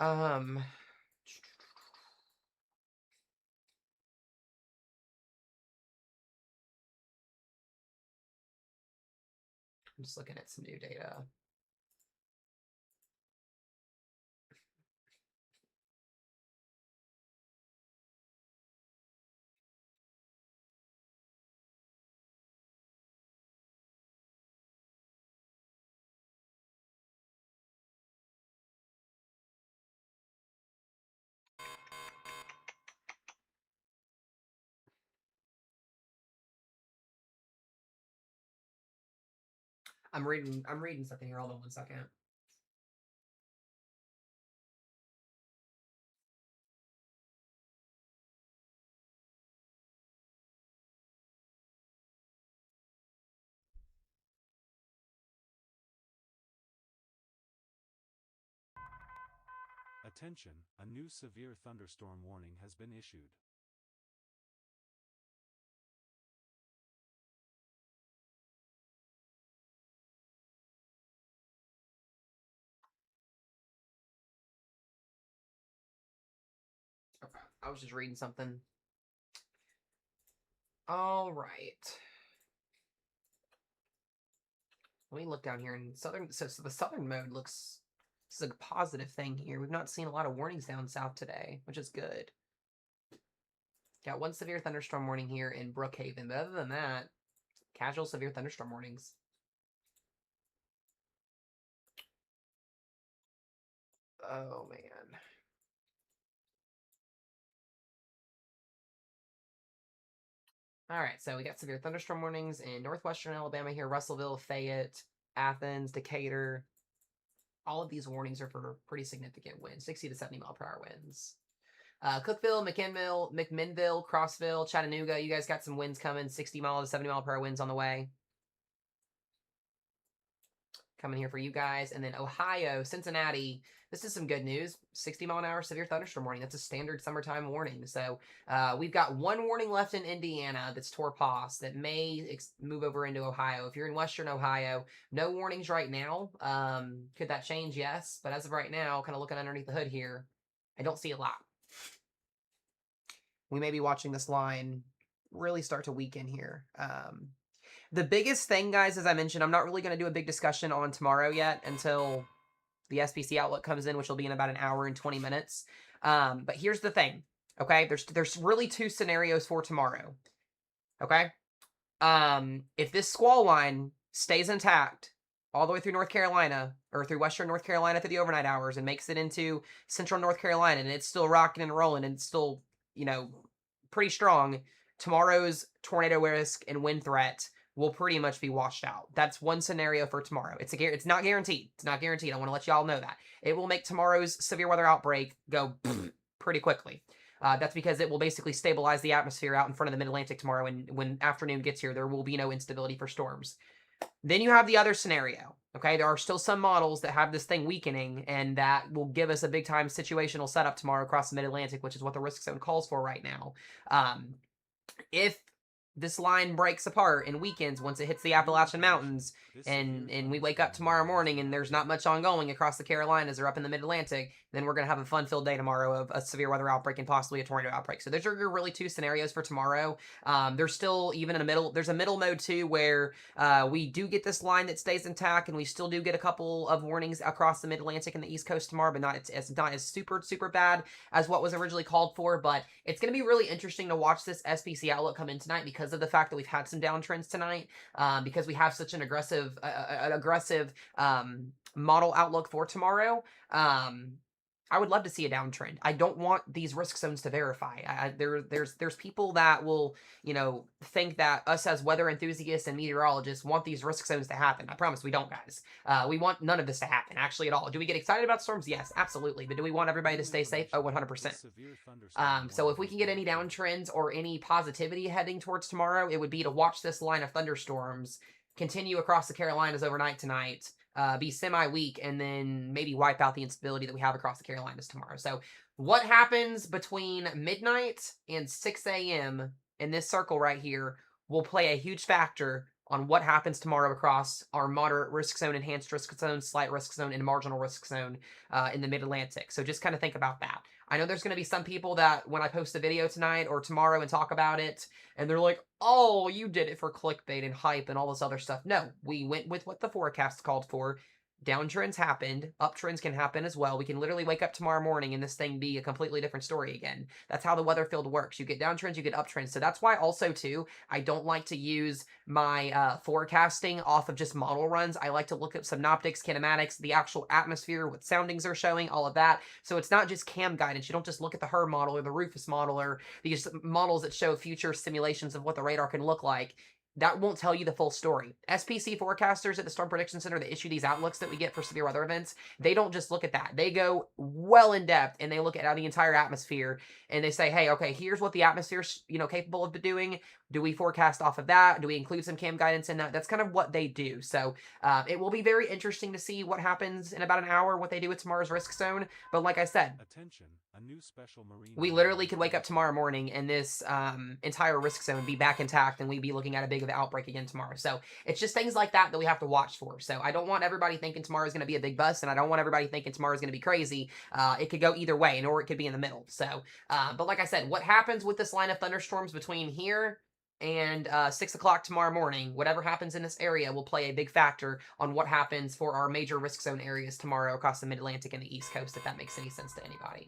I'm just looking at some new data. I'm reading something here. Hold on 1 second. Attention, a new severe thunderstorm warning has been issued. Okay, I was just reading something. All right. Let me look down here in southern. So the southern mode looks. This is a positive thing here. We've not seen a lot of warnings down south today, which is good. Got one severe thunderstorm warning here in Brookhaven, but other than that, casual severe thunderstorm warnings. Oh, man. All right, so we got severe thunderstorm warnings in northwestern Alabama here, Russellville, Fayette, Athens, Decatur. All of these warnings are for pretty significant winds, 60 to 70 mile per hour winds. Cookville, McMinnville, Crossville, Chattanooga, you guys got some winds coming, 60 mile to 70 mile per hour winds on the way. Coming here for you guys. And then Ohio, Cincinnati, this is some good news. 60 mile an hour severe thunderstorm warning. That's a standard summertime warning. So we've got one warning left in Indiana that's Torpos that may move over into Ohio. If you're in western Ohio, no warnings right now. Could that change? Yes. But as of right now, kind of looking underneath the hood here, I don't see a lot. We may be watching this line really start to weaken here. The biggest thing, guys, as I mentioned, I'm not really going to do a big discussion on tomorrow yet until the SPC outlook comes in, which will be in about an hour and 20 minutes. But here's the thing, okay? There's really two scenarios for tomorrow, okay? If this squall line stays intact all the way through North Carolina or through western North Carolina through the overnight hours and makes it into central North Carolina and it's still rocking and rolling and it's still, you know, pretty strong, tomorrow's tornado risk and wind threat will pretty much be washed out. That's one scenario for tomorrow. It's not guaranteed. It's not guaranteed. I want to let y'all know that. It will make tomorrow's severe weather outbreak go pretty quickly. That's because it will basically stabilize the atmosphere out in front of the mid-Atlantic tomorrow, and when afternoon gets here, there will be no instability for storms. Then you have the other scenario, okay? There are still some models that have this thing weakening, and that will give us a big-time situational setup tomorrow across the mid-Atlantic, which is what the risk zone calls for right now. If this line breaks apart and weakens once it hits the Appalachian Mountains, and we wake up tomorrow morning and there's not much ongoing across the Carolinas or up in the Mid-Atlantic, then we're going to have a fun-filled day tomorrow of a severe weather outbreak and possibly a tornado outbreak. So those are your really two scenarios for tomorrow. There's still even in a middle, there's a middle mode too where we do get this line that stays intact and we still do get a couple of warnings across the Mid-Atlantic and the East Coast tomorrow, but it's not as super bad as what was originally called for. But it's going to be really interesting to watch this SPC outlook come in tonight because of the fact that we've had some downtrends tonight, because we have such an aggressive model outlook for tomorrow. I would love to see a downtrend. I don't want these risk zones to verify. There's people that will, you know, think that us as weather enthusiasts and meteorologists want these risk zones to happen. I promise we don't, guys. We want none of this to happen, actually, at all. Do we get excited about storms? Yes, absolutely. But do we want everybody to stay safe? Oh, 100%. So if we can get any downtrends or any positivity heading towards tomorrow, it would be to watch this line of thunderstorms continue across the Carolinas overnight tonight, be semi-weak, and then maybe wipe out the instability that we have across the Carolinas tomorrow. So what happens between midnight and 6 a.m. in this circle right here will play a huge factor on what happens tomorrow across our moderate risk zone, enhanced risk zone, slight risk zone, and marginal risk zone in the mid-Atlantic. So just kind of think about that. I know there's going to be some people that when I post a video tonight or tomorrow and talk about it, and they're like, oh, you did it for clickbait and hype and all this other stuff. No, we went with what the forecast called for. Downtrends happened. Uptrends can happen as well. We can literally wake up tomorrow morning and this thing be a completely different story again. That's how the weather field works. You get downtrends, you get uptrends. So that's why also, too, I don't like to use my forecasting off of just model runs. I like to look at synoptics, kinematics, the actual atmosphere, what soundings are showing, all of that. So it's not just cam guidance. You don't just look at the HER model or the Rufus model or these models that show future simulations of what the radar can look like. That won't tell you the full story. SPC forecasters at the Storm Prediction Center that issue these outlooks that we get for severe weather events, they don't just look at that. They go well in depth and they look at the entire atmosphere and they say, hey, okay, here's what the atmosphere's, you know, capable of doing. Do we forecast off of that? Do we include some cam guidance in that? That's kind of what they do. So it will be very interesting to see what happens in about an hour, what they do with tomorrow's risk zone. But like I said, Attention, a new special marine we literally could wake up tomorrow morning and this entire risk zone be back intact and we'd be looking at a big outbreak again tomorrow. So it's just things like that we have to watch for. So I don't want everybody thinking tomorrow's going to be a big bust, and I don't want everybody thinking tomorrow's going to be crazy. It could go either way, or it could be in the middle. So, but like I said, what happens with this line of thunderstorms between here and 6 o'clock tomorrow morning, whatever happens in this area will play a big factor on what happens for our major risk zone areas tomorrow across the Mid-Atlantic and the East Coast, if that makes any sense to anybody.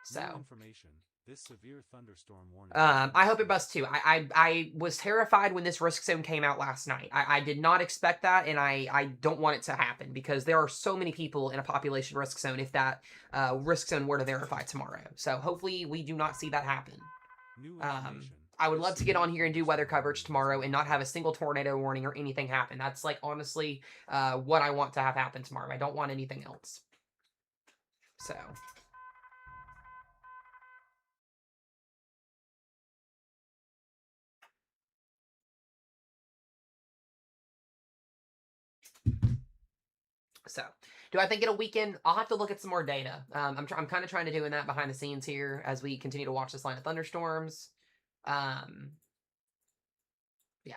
So. New information. This severe thunderstorm warning. I hope it busts too. I was terrified when this risk zone came out last night. I did not expect that, and I don't want it to happen because there are so many people in a population risk zone if that risk zone were to verify tomorrow. So hopefully we do not see that happen. New information. I would love to get on here and do weather coverage tomorrow and not have a single tornado warning or anything happen. That's like honestly what I want to have happen tomorrow. I don't want anything else. So. So, do I think it'll weaken? I'll have to look at some more data. I'm kind of trying to doing that behind the scenes here as we continue to watch this line of thunderstorms. Yeah,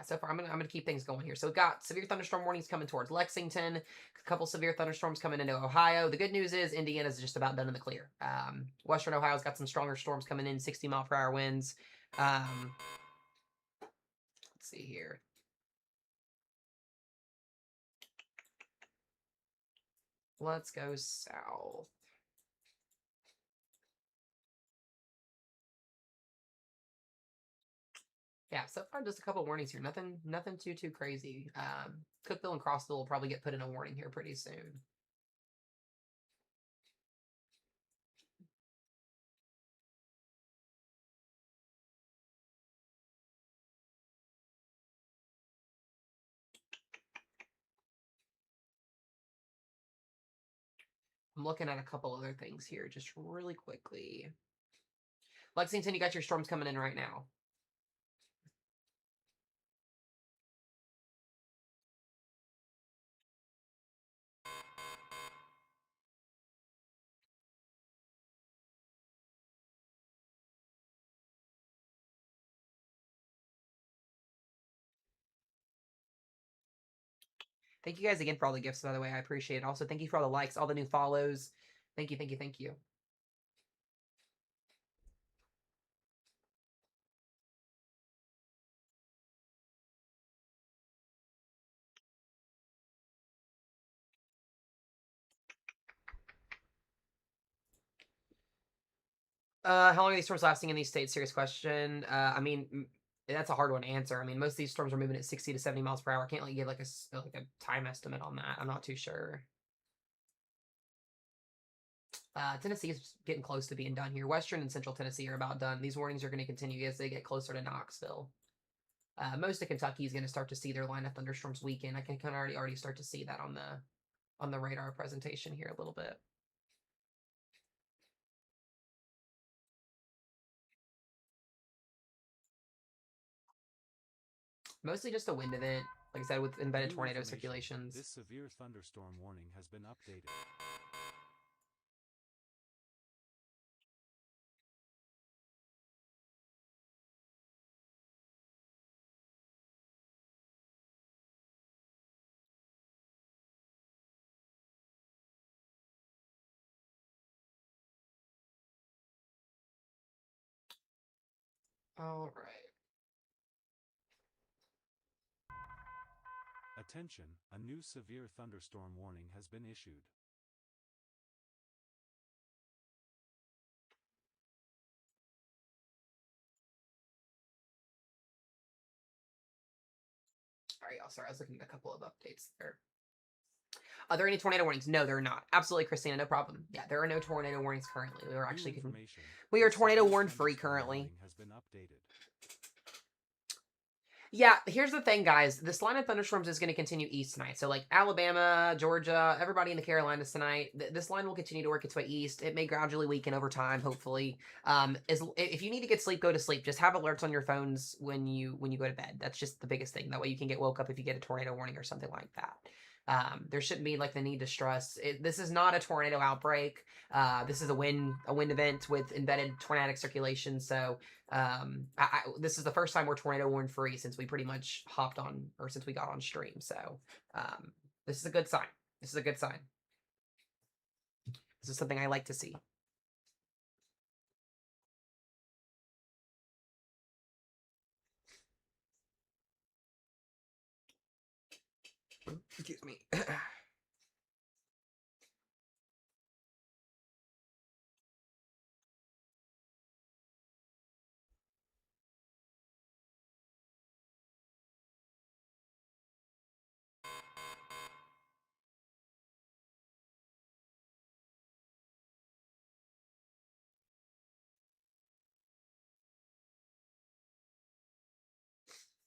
so far I'm gonna keep things going here. So we've got severe thunderstorm warnings coming towards Lexington, a couple severe thunderstorms coming into Ohio. The good news is Indiana's just about done in the clear. Western Ohio's got some stronger storms coming in, 60-mile-per-hour winds. Let's see here. Let's go south. Yeah, so far just a couple warnings here. Nothing too crazy. Cookville and Crossville will probably get put in a warning here pretty soon. I'm looking at a couple other things here just really quickly. Lexington, you got your storms coming in right now. Thank you guys again for all the gifts, by the way. I appreciate it. Also, thank you for all the likes, all the new follows. Thank you, thank you, thank you. How long are these storms lasting in these states? Serious question. I mean, that's a hard one to answer. I mean, most of these storms are moving at 60 to 70 miles per hour. I can't like give like a time estimate on that. I'm not too sure. Tennessee is getting close to being done here. Western and Central Tennessee are about done. These warnings are going to continue as they get closer to Knoxville. Most of Kentucky is going to start to see their line of thunderstorms weaken. I can kind of already start to see that on the radar presentation here a little bit. Mostly just a wind event, like I said, with embedded tornado circulations. This severe thunderstorm warning has been updated. All right. Attention, a new severe thunderstorm warning has been issued. All right, y'all. Sorry, I was looking at a couple of updates there. Are there any tornado warnings? No, there are not. Absolutely, Christina, no problem. Yeah, there are no tornado warnings currently. We are tornado warn free currently. Has been updated. Yeah, here's the thing, guys. This line of thunderstorms is going to continue east tonight. So, like Alabama, Georgia, everybody in the Carolinas tonight, this line will continue to work its way east. It may gradually weaken over time, hopefully. If you need to get sleep, go to sleep. Just have alerts on your phones when you go to bed. That's just the biggest thing. That way you can get woke up if you get a tornado warning or something like that. There shouldn't be like the need to stress. This is not a tornado outbreak. This is a wind event with embedded tornadic circulation. So this is the first time we're tornado warn free since we pretty much hopped on, or since we got on stream. So this is a good sign. This is a good sign. This is something I like to see. Excuse me.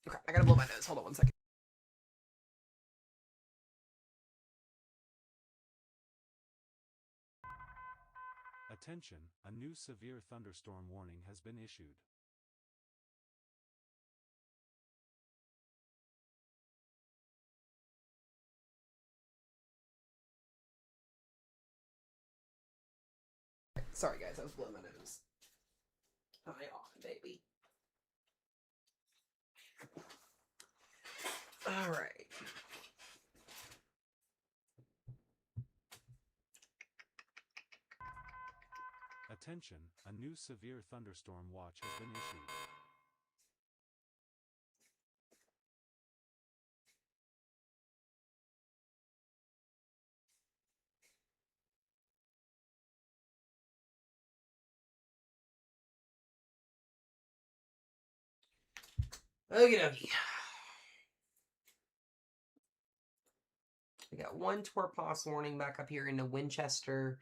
Okay, I gotta blow my nose. Hold on 1 second. Attention, a new severe thunderstorm warning has been issued. Sorry, guys, I was blowing my nose. Eye on, baby. All right. Attention, a new severe thunderstorm watch has been issued. Okie dokie. We got one torpos warning back up here into Winchester,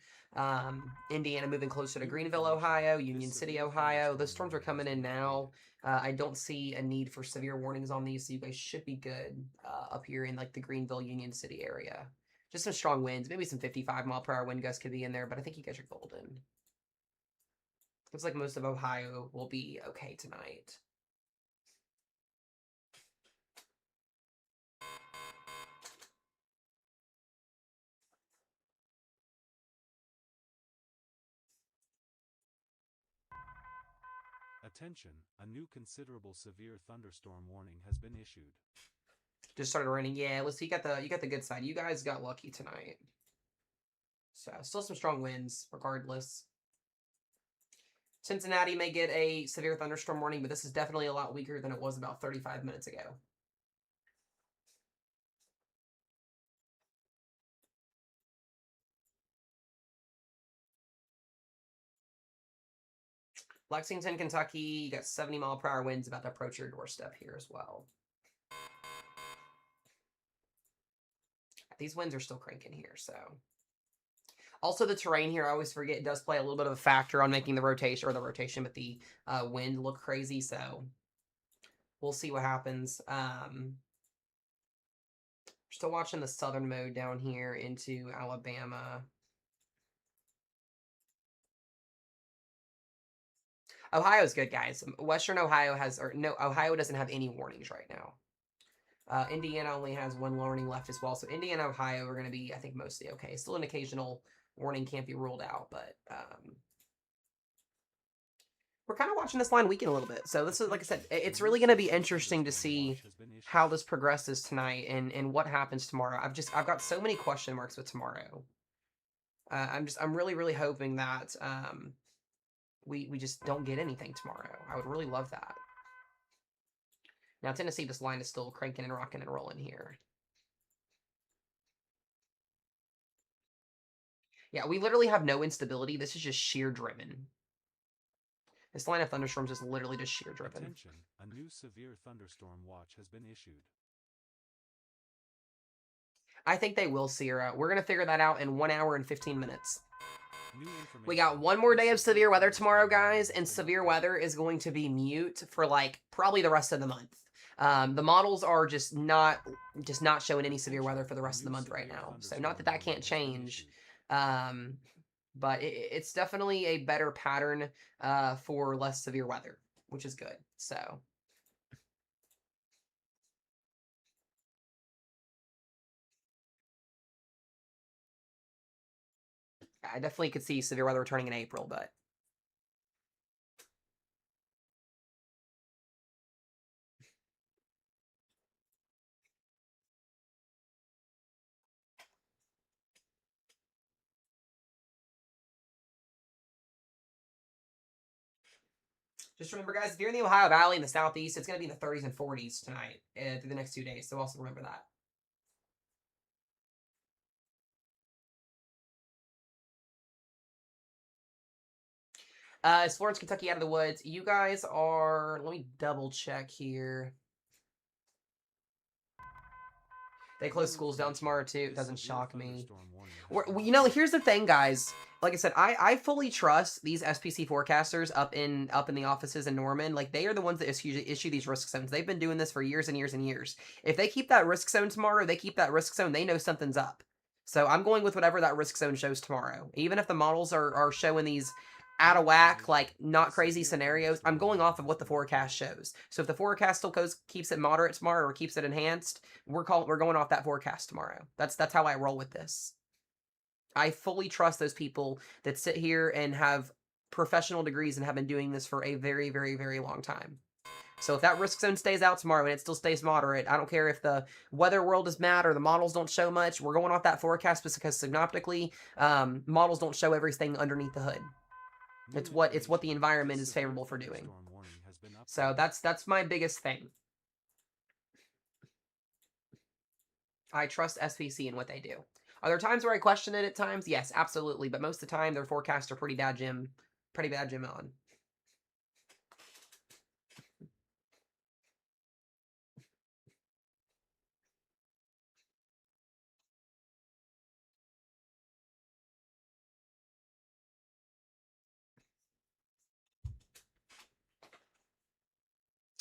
Indiana, moving closer to Greenville, Ohio, Union City, Ohio. The storms are coming in now. I don't see a need for severe warnings on these, so you guys should be good up here in like the Greenville, Union City area. Just some strong winds, maybe some 55-mile-per-hour wind gusts could be in there, but I think you guys are golden. Looks like most of Ohio will be okay tonight. Attention, a new considerable severe thunderstorm warning has been issued. Just started raining. Yeah, let's see. You got the good side. You guys got lucky tonight. So still some strong winds, regardless. Cincinnati may get a severe thunderstorm warning, but this is definitely a lot weaker than it was about 35 minutes ago. Lexington, Kentucky, you got 70-mile-per-hour winds about to approach your doorstep here as well. These winds are still cranking here, so. Also, the terrain here, I always forget, does play a little bit of a factor on making the rotation, but the wind look crazy, so we'll see what happens. Still watching the southern mode down here into Alabama. Ohio's good, guys. Western Ohio Ohio doesn't have any warnings right now. Indiana only has one warning left as well. So Indiana, Ohio are going to be, I think, mostly okay. Still an occasional warning can't be ruled out, but we're kind of watching this line weaken a little bit. So this is, like I said, it's really going to be interesting to see how this progresses tonight and what happens tomorrow. I've got so many question marks with tomorrow. I'm really hoping that we just don't get anything tomorrow. I would really love that. Now, Tennessee, this line is still cranking and rocking and rolling here. Yeah, we literally have no instability. This is just sheer driven. This line of thunderstorms is literally just sheer driven. Attention, a new severe thunderstorm watch has been issued. I think they will, Sierra. We're going to figure that out in 1 hour and 15 minutes. We got one more day of severe weather tomorrow, guys, and severe weather is going to be mute for, like, probably the rest of the month. The models are just not showing any severe weather for the rest of the month right now. So not that can't change, but it's definitely a better pattern for less severe weather, which is good. So. I definitely could see severe weather returning in April, but. Just remember, guys, if you're in the Ohio Valley in the southeast, it's going to be in the 30s and 40s tonight through the next 2 days. So also remember that. Is Florence, Kentucky out of the woods? You guys are... Let me double check here. They close schools down tomorrow, too. It doesn't shock me. You know, here's the thing, guys. like I said, I fully trust these SPC forecasters up in the offices in Norman. Like they are the ones that issue these risk zones. They've been doing this for years and years and years. If they keep that risk zone tomorrow, they keep that risk zone. They know something's up. So I'm going with whatever that risk zone shows tomorrow. Even if the models are showing these out of whack, like not crazy scenarios, I'm going off of what the forecast shows. So if the forecast still keeps it moderate tomorrow or keeps it enhanced, we're going off that forecast tomorrow. That's how I roll with this. I fully trust those people that sit here and have professional degrees and have been doing this for a very, very, very long time. So if that risk zone stays out tomorrow and it still stays moderate, I don't care if the weather world is mad or the models don't show much. We're going off that forecast because synoptically, models don't show everything underneath the hood. It's what the environment is favorable for doing. So that's my biggest thing. I trust SPC and what they do. Are there times where I question it at times? Yes, absolutely. But most of the time, their forecasts are pretty bad Jim on.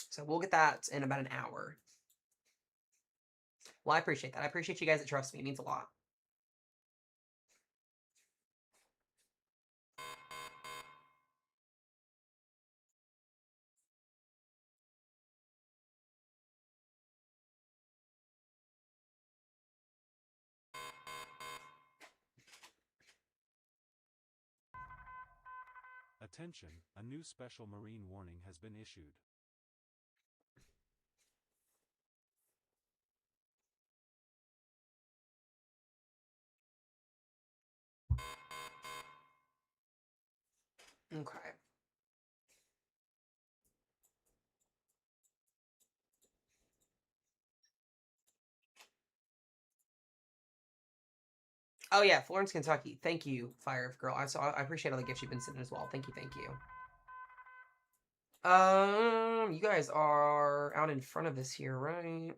So we'll get that in about an hour. Well, I appreciate that. I appreciate you guys that trust me. It means a lot. Attention, a new special marine warning has been issued. Okay. Oh yeah, Florence, Kentucky. Thank you, Fire Girl. I appreciate all the gifts you've been sending as well. Thank you, thank you. You guys are out in front of us here, right?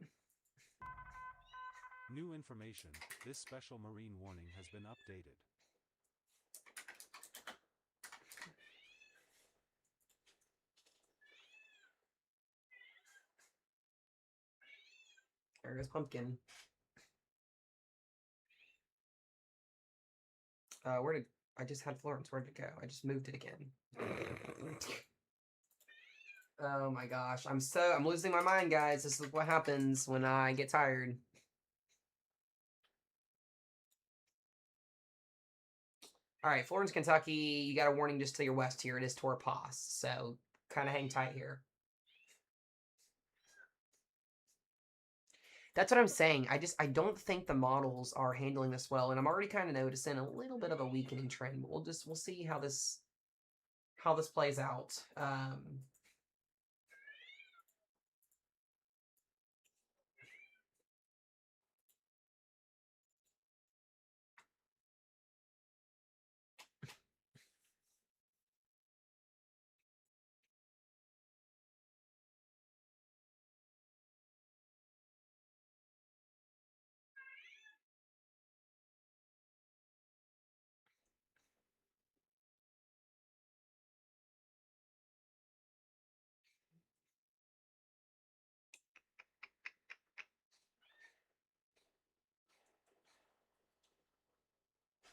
New information. This special marine warning has been updated. There goes Pumpkin. Where did I just had Florence? Where did it go? I just moved it again. Oh my gosh, I'm losing my mind, guys. This is what happens when I get tired. All right, Florence, Kentucky. You got a warning just to your west here. It is Tor Pass, so kind of hang tight here. That's what I'm saying. I don't think the models are handling this well, and I'm already kind of noticing a little bit of a weakening trend. But we'll see how this plays out.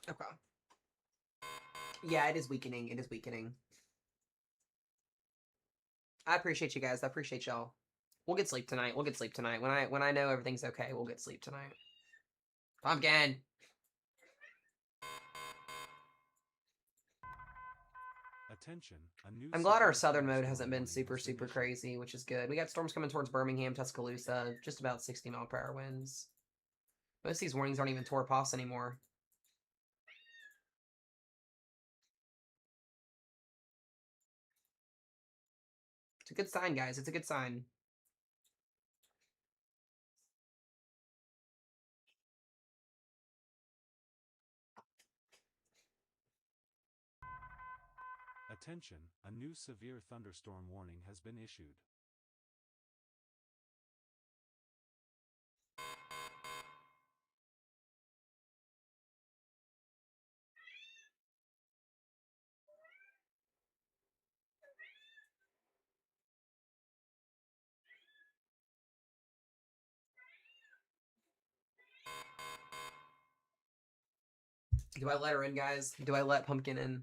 Okay. Yeah, it is weakening. It is weakening. I appreciate you guys. I appreciate y'all. We'll get sleep tonight. We'll get sleep tonight. When I know everything's okay, we'll get sleep tonight. Pumpkin. Attention, a new I'm glad our severe southern mode thunderstorm hasn't been warning super, has been super issued. crazy, which is good. We got storms coming towards Birmingham, Tuscaloosa, just about 60-mile-per-hour winds. Most of these warnings aren't even Tor Pass anymore. It's a good sign, guys. It's a good sign. Attention, a new severe thunderstorm warning has been issued. Do I let her in, guys? Do I let Pumpkin in?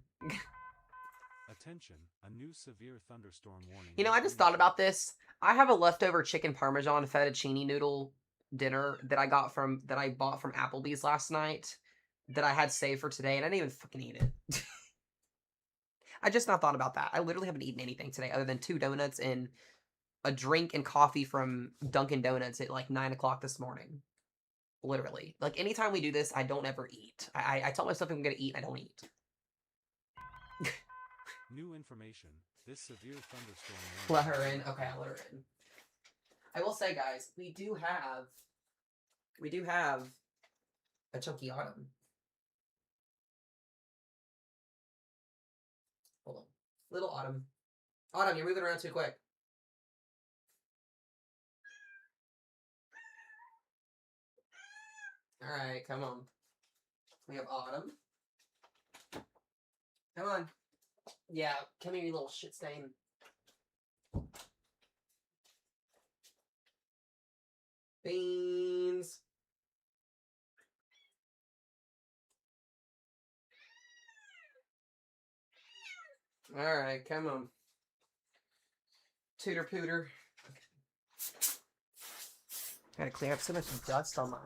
Attention, a new severe thunderstorm warning. You know, has I just been thought issued. about this. I have a leftover chicken parmesan fettuccine noodle dinner that I bought from Applebee's last night that I had saved for today, and I didn't even fucking eat it. I just not thought about that. I literally haven't eaten anything today other than 2 donuts and a drink and coffee from Dunkin' Donuts at like 9 o'clock this morning. Literally. Like, anytime we do this, I don't ever eat. I tell myself I'm gonna eat, I don't eat. New information. This severe thunderstorm Let warning. her in. Okay, I'll let her in. I will say, guys, we do have a chunky autumn. Hold on. Little autumn. Autumn, you're moving around too quick. Alright, come on. We have autumn. Come on. Yeah, come here, you little shit stain. Beans. Alright, come on. Tooter pooter. Gotta clear up so much dust on mine.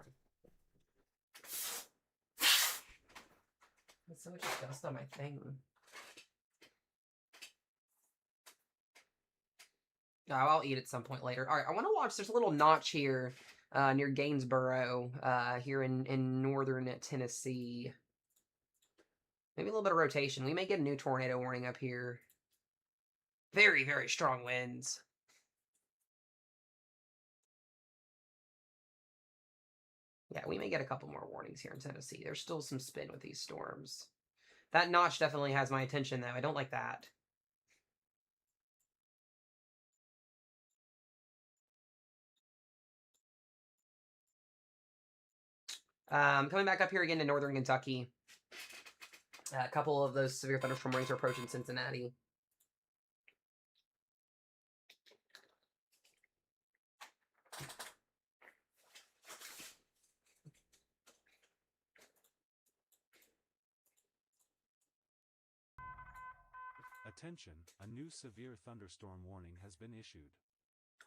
There's so much dust on my thing. Oh, I'll eat at some point later. Alright, I want to watch. There's a little notch here near Gainesboro, here in northern Tennessee. Maybe a little bit of rotation. We may get a new tornado warning up here. Very, very strong winds. Yeah, we may get a couple more warnings here in Tennessee. There's still some spin with these storms. That notch definitely has my attention, though. I don't like that. Coming back up here again to northern Kentucky. A couple of those severe thunderstorm warnings are approaching Cincinnati. Attention, a new severe thunderstorm warning has been issued.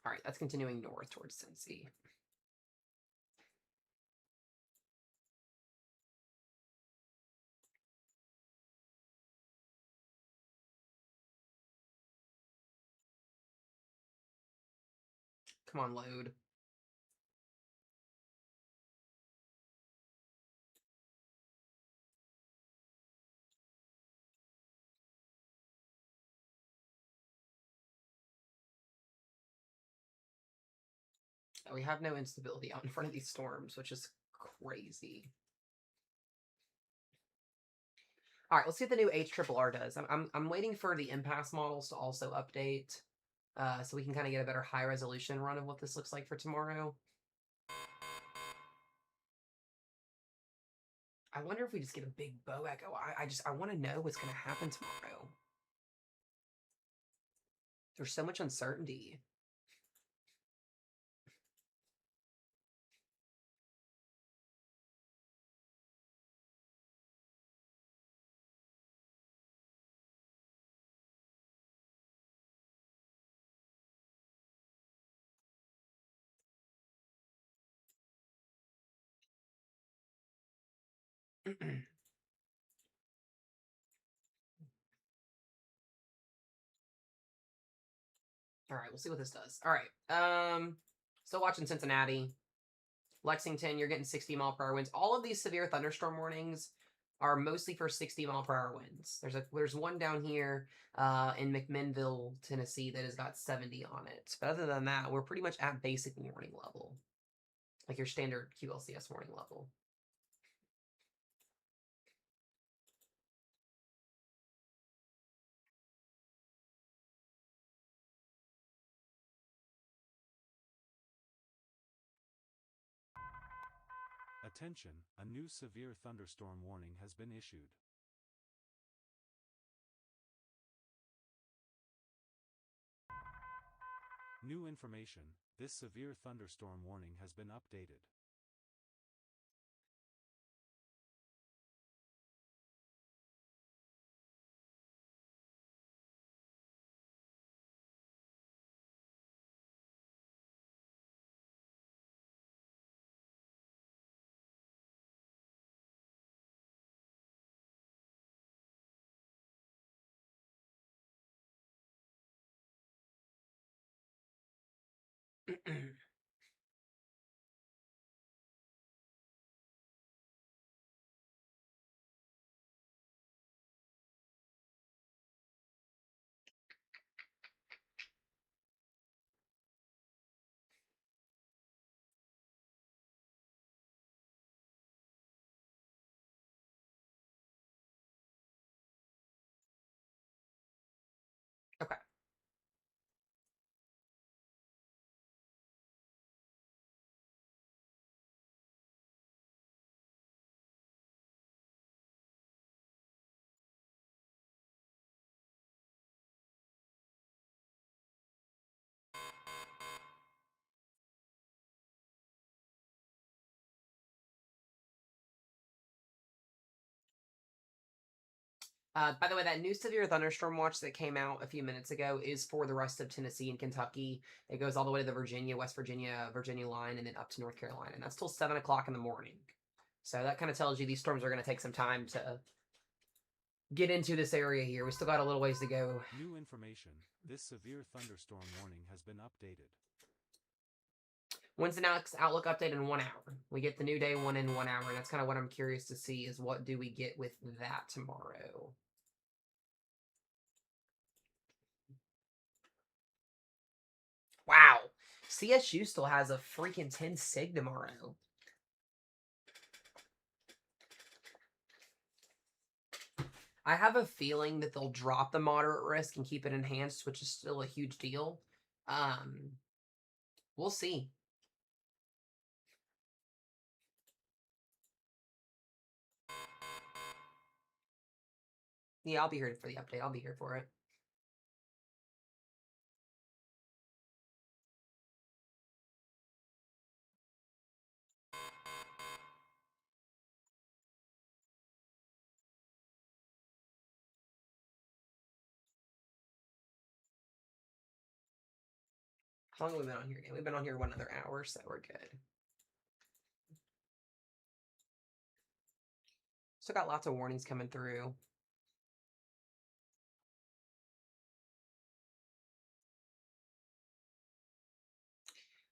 Alright, that's continuing north towards Cincy. Come on, load. We have no instability out in front of these storms, which is crazy. All right, let's see what the new HRRR does. I'm waiting for the impasse models to also update, so we can kind of get a better high resolution run of what this looks like for tomorrow. I wonder if we just get a big bow echo. I want to know what's going to happen tomorrow. There's so much uncertainty. All right, we'll see what this does. All right, still watching Cincinnati. Lexington, you're getting 60-mile-per-hour winds. All of these severe thunderstorm warnings are mostly for 60-mile-per-hour winds. There's one down here in McMinnville, Tennessee that has got 70 on it. But other than that, we're pretty much at basic warning level. Like your standard QLCS warning level. Attention, a new severe thunderstorm warning has been issued. New information, this severe thunderstorm warning has been updated. Okay. By the way, that new severe thunderstorm watch that came out a few minutes ago is for the rest of Tennessee and Kentucky. It goes all the way to the Virginia, West Virginia, Virginia line, and then up to North Carolina. And that's till 7 o'clock in the morning. So that kind of tells you these storms are going to take some time to get into this area here. We still got a little ways to go. New information. This severe thunderstorm warning has been updated. When's the next Outlook update? In 1 hour. We get the new day one in 1 hour. And that's kind of what I'm curious to see is what do we get with that tomorrow. Wow. CSU still has a freaking 10 sig tomorrow. I have a feeling that they'll drop the moderate risk and keep it enhanced, which is still a huge deal. We'll see. Yeah, I'll be here for the update. I'll be here for it. How long have we been on here again? We've been on here 1 other hour, so we're good. Still got lots of warnings coming through.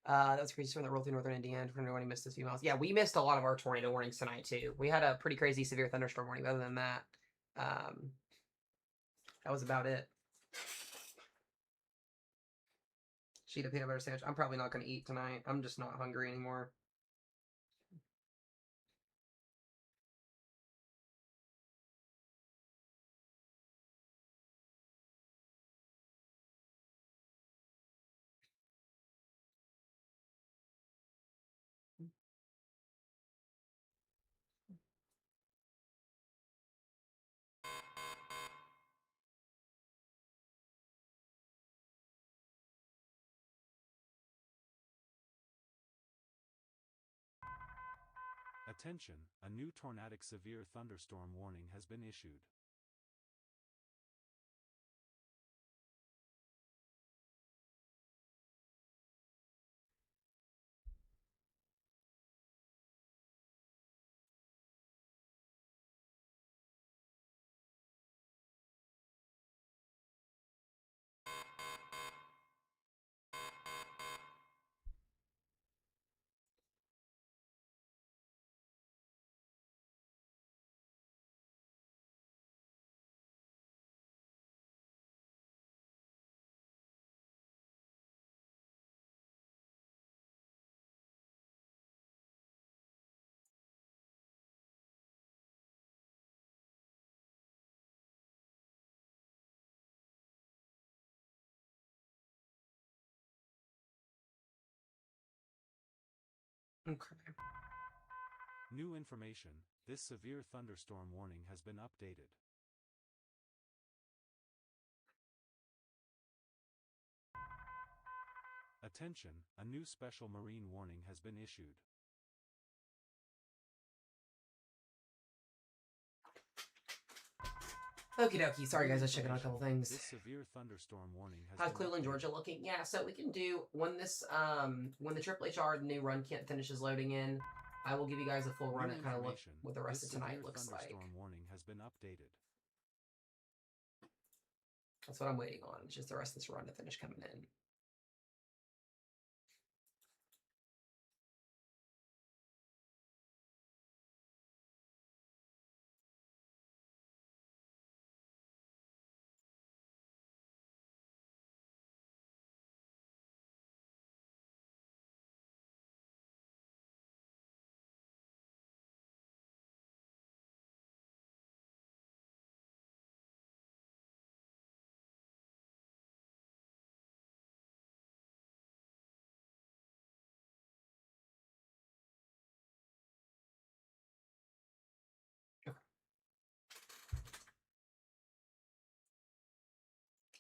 That was crazy storm that rolled through northern Indiana. Tornado warning missed a few miles. Yeah, we missed a lot of our tornado warnings tonight too. We had a pretty crazy severe thunderstorm warning. Other than that, that was about it. Sheet of peanut butter sandwich. I'm probably not going to eat tonight. I'm just not hungry anymore. Attention, a new tornadic severe thunderstorm warning has been issued. Okay. New information. This severe thunderstorm warning has been updated. Attention, a new special marine warning has been issued. Okie dokie. Sorry guys, I was checking on a couple things. This severe thunderstorm warning has How's been Cleveland, updated. Georgia looking? Yeah, so we can do when this when the Triple HR, the new run kit finishes loading in, I will give you guys a full run and kind of look what the rest of tonight looks like. This severe thunderstorm warning has been updated. That's what I'm waiting on. It's just the rest of this run to finish coming in.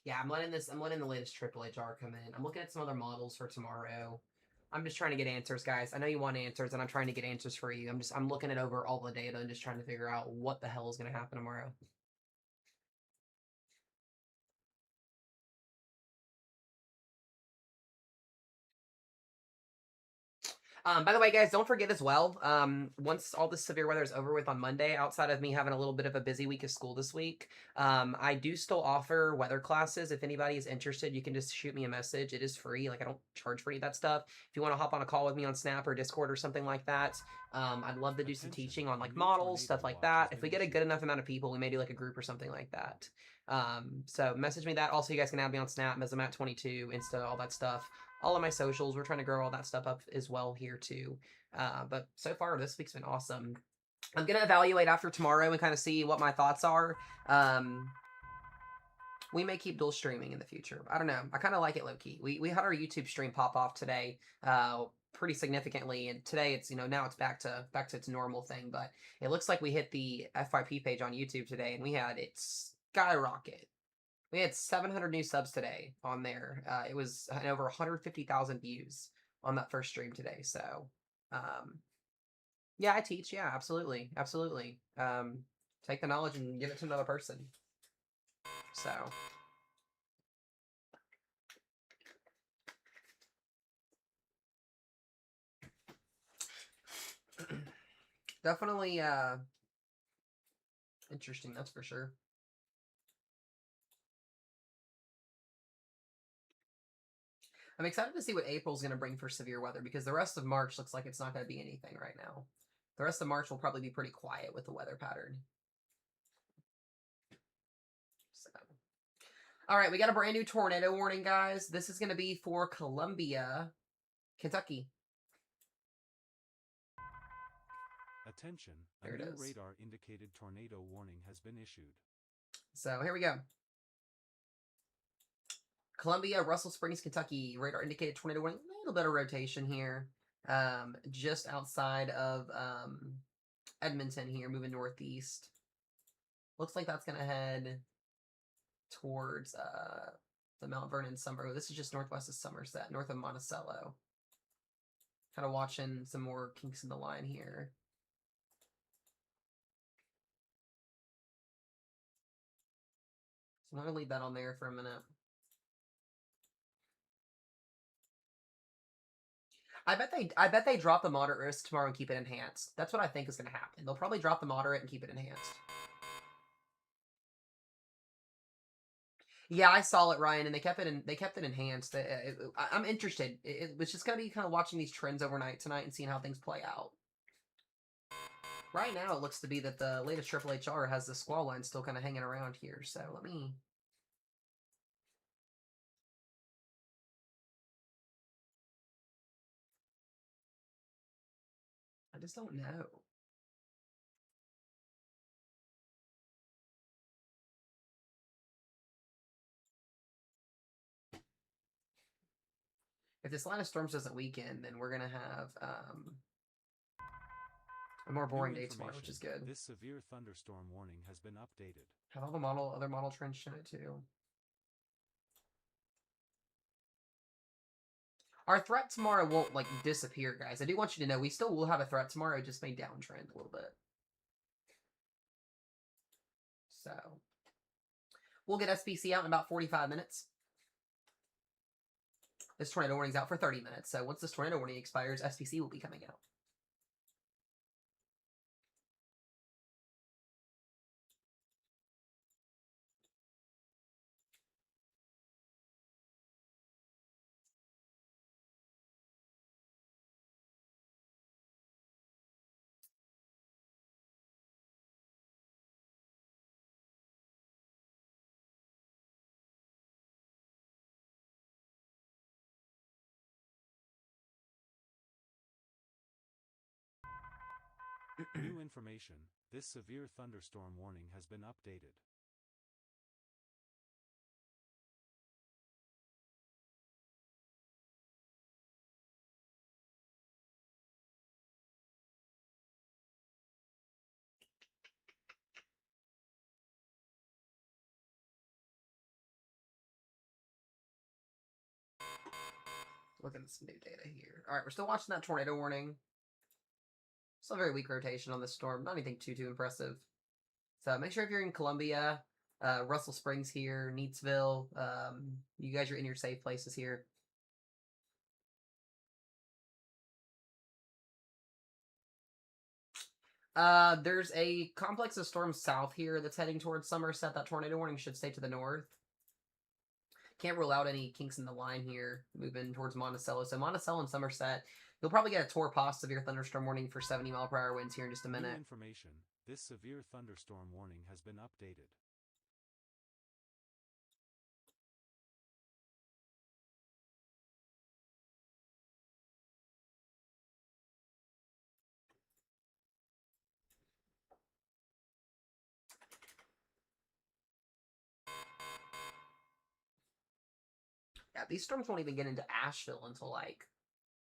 Yeah, I'm letting the latest Triple HR come in. I'm looking at some other models for tomorrow. I'm just trying to get answers, guys. I know you want answers, and I'm trying to get answers for you. I'm looking it over all the data and just trying to figure out what the hell is going to happen tomorrow. By the way, guys, don't forget as well, once all this severe weather is over with on Monday, outside of me having a little bit of a busy week of school this week, I do still offer weather classes. If anybody is interested, you can just shoot me a message. It is free. Like, I don't charge for any of that stuff. If you want to hop on a call with me on Snap or Discord or something like that, I'd love to do some teaching on, like, models, stuff like that. If we get a good enough amount of people, we may do, like, a group or something like that. So message me that. Also, you guys can add me on Snap, Mesomat22, Insta, all that stuff. All of my socials. We're trying to grow all that stuff up as well here too. But so far, this week's been awesome. I'm gonna evaluate after tomorrow and kind of see what my thoughts are. We may keep dual streaming in the future. I don't know. I kind of like it low key. We had our YouTube stream pop off today. Pretty significantly, and today it's now it's back to its normal thing. But it looks like we hit the FYP page on YouTube today, and we had it skyrocket. We had 700 new subs today on there. It was over 150,000 views on that first stream today. So, yeah, I teach. Yeah, absolutely, absolutely. Take the knowledge and give it to another person. So, definitely interesting. That's for sure. I'm excited to see what April's going to bring for severe weather because the rest of March looks like it's not going to be anything right now. The rest of March will probably be pretty quiet with the weather pattern. So. All right, we got a brand new tornado warning, guys. This is going to be for Columbia, Kentucky. Attention, a new radar-indicated tornado warning has been issued. So here we go. Columbia, Russell Springs, Kentucky, radar indicated tornado warning. A little bit of rotation here. Just outside of Edmonton here, moving northeast. Looks like that's going to head towards the Mount Vernon Summer. This is just northwest of Somerset, north of Monticello. Kind of watching some more kinks in the line here. So I'm going to leave that on there for a minute. I bet they drop the moderate risk tomorrow and keep it enhanced. That's what I think is going to happen. They'll probably drop the moderate and keep it enhanced. Yeah, I saw it, Ryan, and they kept it enhanced. I'm interested. It's just gonna be kind of watching these trends overnight tonight and seeing how things play out. Right now, it looks to be that the latest Triple HR has the squall line still kind of hanging around here. So let me. I just don't know. If this line of storms doesn't weaken, then we're gonna have a more boring day tomorrow, which is good. This severe thunderstorm warning has been updated. Have all the other model trends shown it too. Our threat tomorrow won't like disappear, guys. I do want you to know we still will have a threat tomorrow. It just may downtrend a little bit. So we'll get SBC out in about 45 minutes. This tornado warning's out for 30 minutes. So once this tornado warning expires, SBC will be coming out. New information. This severe thunderstorm warning has been updated. Looking at some new data here. All right, we're still watching that tornado warning. Still a very weak rotation on this storm. Not anything too impressive. So make sure if you're in Columbia, Russell Springs here, Neatsville, you guys are in your safe places here. There's a complex of storms south here that's heading towards Somerset. That tornado warning should stay to the north. Can't rule out any kinks in the line here, moving towards Monticello. So Monticello and Somerset, you'll probably get a tour past severe thunderstorm warning for 70-mile-per-hour winds here in just a minute. New information. This severe thunderstorm warning has been updated. Yeah, these storms won't even get into Asheville until like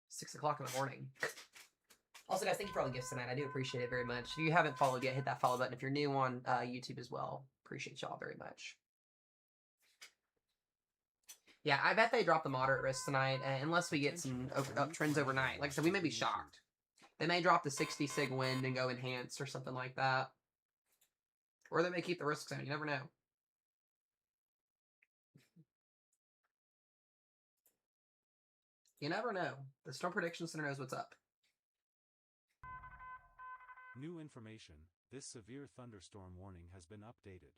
6 o'clock in the morning. Also, guys, thank you for all the gifts tonight. I do appreciate it very much. If you haven't followed yet, hit that follow button. If you're new on YouTube as well, appreciate y'all very much. Yeah, I bet they drop the moderate risk tonight, unless we get some trends overnight. Like I said, we may be shocked. They may drop the 60 sig wind and go enhanced or something like that. Or they may keep the risk zone. You never know. You never know. The Storm Prediction Center knows what's up. New information. This severe thunderstorm warning has been updated.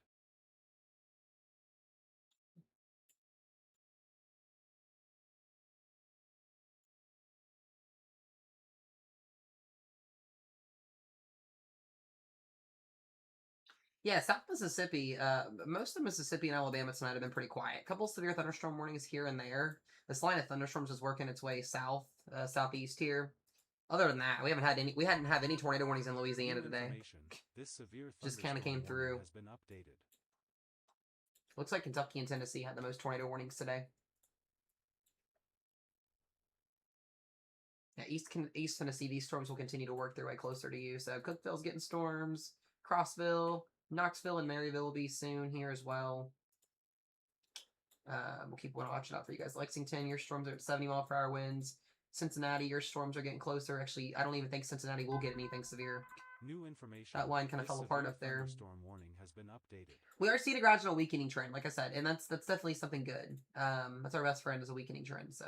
Yeah, South Mississippi, most of Mississippi and Alabama tonight have been pretty quiet. A couple severe thunderstorm warnings here and there. This line of thunderstorms is working its way south, southeast here. Other than that, we hadn't had any tornado warnings in Louisiana today. This severe just kind of came through. Has been updated. Looks like Kentucky and Tennessee had the most tornado warnings today. Yeah, East Tennessee, these storms will continue to work their way closer to you. So Cookville's getting storms. Crossville, Knoxville, and Maryville will be soon here as well. We'll keep watching out for you guys. Lexington, your storms are at 70-mile-per-hour winds. Cincinnati, your storms are getting closer. Actually, I don't even think Cincinnati will get anything severe. New information. That line kind of fell apart up there. Storm warning has been updated. We are seeing a gradual weakening trend, like I said, and that's definitely something good. That's our best friend is a weakening trend, so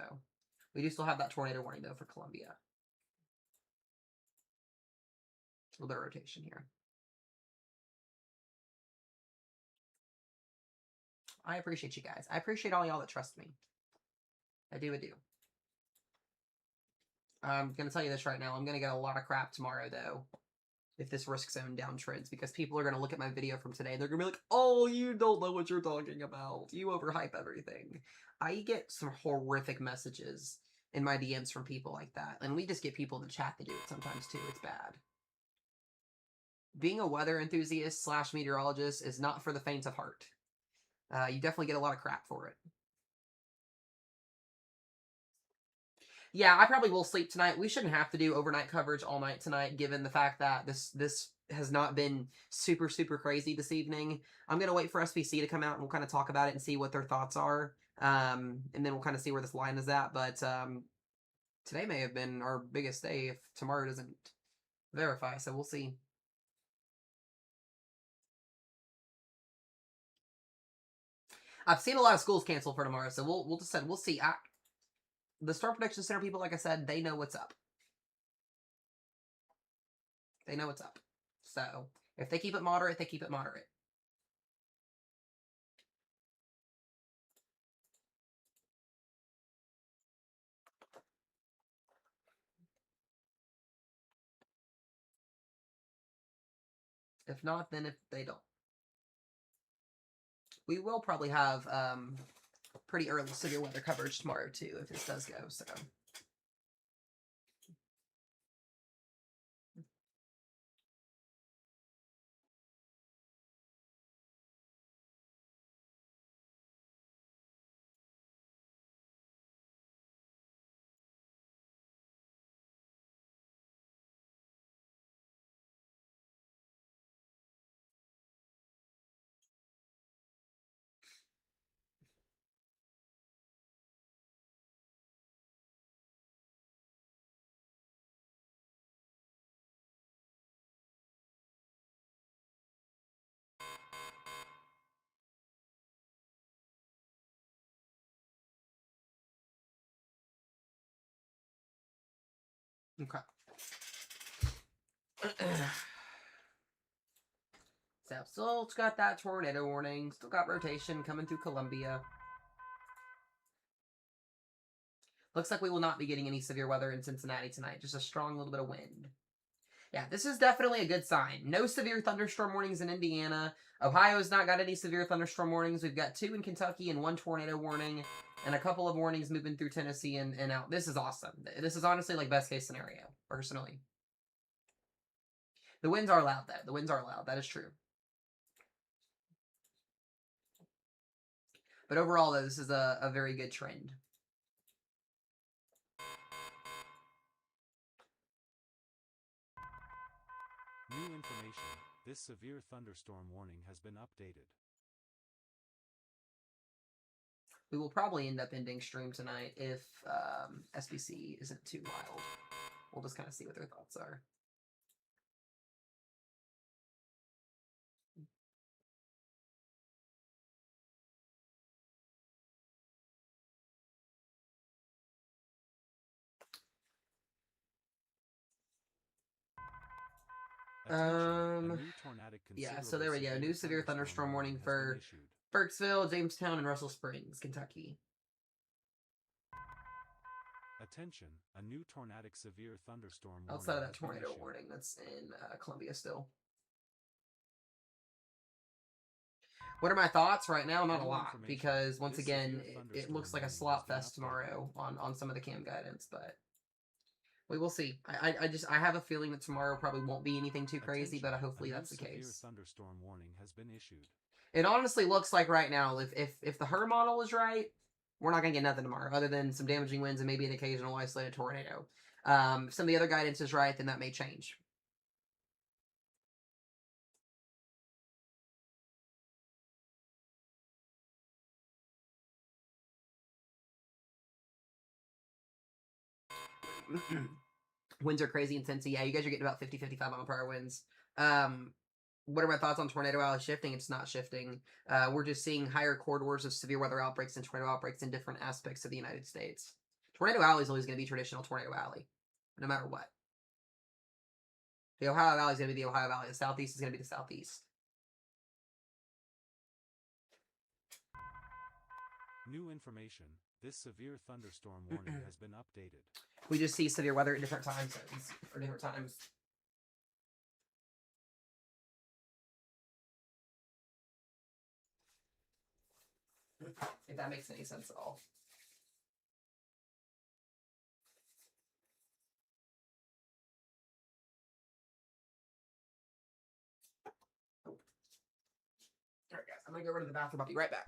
we do still have that tornado warning though for Columbia. A little bit of rotation here. I appreciate you guys. I appreciate all y'all that trust me. I do. I'm going to tell you this right now. I'm going to get a lot of crap tomorrow, though, if this risk zone downtrends, because people are going to look at my video from today. They're going to be like, oh, you don't know what you're talking about. You overhype everything. I get some horrific messages in my DMs from people like that. And we just get people in the chat that do it sometimes, too. It's bad. Being a weather enthusiast / meteorologist is not for the faint of heart. You definitely get a lot of crap for it. Yeah, I probably will sleep tonight. We shouldn't have to do overnight coverage all night tonight, given the fact that this has not been super crazy this evening. I'm going to wait for SBC to come out and we'll kind of talk about it and see what their thoughts are. And then we'll kind of see where this line is at. But today may have been our biggest day if tomorrow doesn't verify, so we'll see. I've seen a lot of schools cancel for tomorrow, so we'll see. The Storm Prediction Center people, like I said, they know what's up. They know what's up. So if they keep it moderate, they keep it moderate. If not, then if they don't. We will probably have pretty early severe weather coverage tomorrow, too, if this does go, so... Okay. So, still got that tornado warning. Still got rotation coming through Columbia. Looks like we will not be getting any severe weather in Cincinnati tonight. Just a strong little bit of wind. Yeah, this is definitely a good sign. No severe thunderstorm warnings in Indiana. Ohio's not got any severe thunderstorm warnings. We've got 2 in Kentucky and 1 tornado warning. And a couple of warnings moving through Tennessee and out. This is awesome. This is honestly like best case scenario, personally. The winds are loud, though. The winds are loud. That is true. But overall, though, this is a very good trend. New information. This severe thunderstorm warning has been updated. We will probably end up ending stream tonight if SBC isn't too wild. We'll just kind of see what their thoughts are. Yeah, so there we go. New severe thunderstorm warning for Burkesville, Jamestown, and Russell Springs, Kentucky. Attention, a new tornadic severe thunderstorm warning. Outside of that tornado warning that's in Columbia still. What are my thoughts right now? Not a lot, because once again, it looks like a slop fest tomorrow on some of the cam guidance, but we will see. I have a feeling that tomorrow probably won't be anything too crazy, but hopefully that's the case. Thunderstorm warning has been issued. It honestly looks like right now, if the HER model is right, we're not going to get nothing tomorrow, other than some damaging winds and maybe an occasional isolated tornado. If some of the other guidance is right, then that may change. Winds are crazy in Cincy. Yeah, you guys are getting about 50, 55 mile per hour winds. What are my thoughts on Tornado Alley shifting? It's not shifting. We're just seeing higher corridors of severe weather outbreaks and tornado outbreaks in different aspects of the United States. Tornado Alley is always going to be traditional Tornado Alley, no matter what. The Ohio Valley is going to be the Ohio Valley. The Southeast is going to be the Southeast. New information. This severe thunderstorm warning has been updated. We just see severe weather at different time zones or different times. If that makes any sense at all. Alright guys, I'm gonna go run to the bathroom. I'll be right back.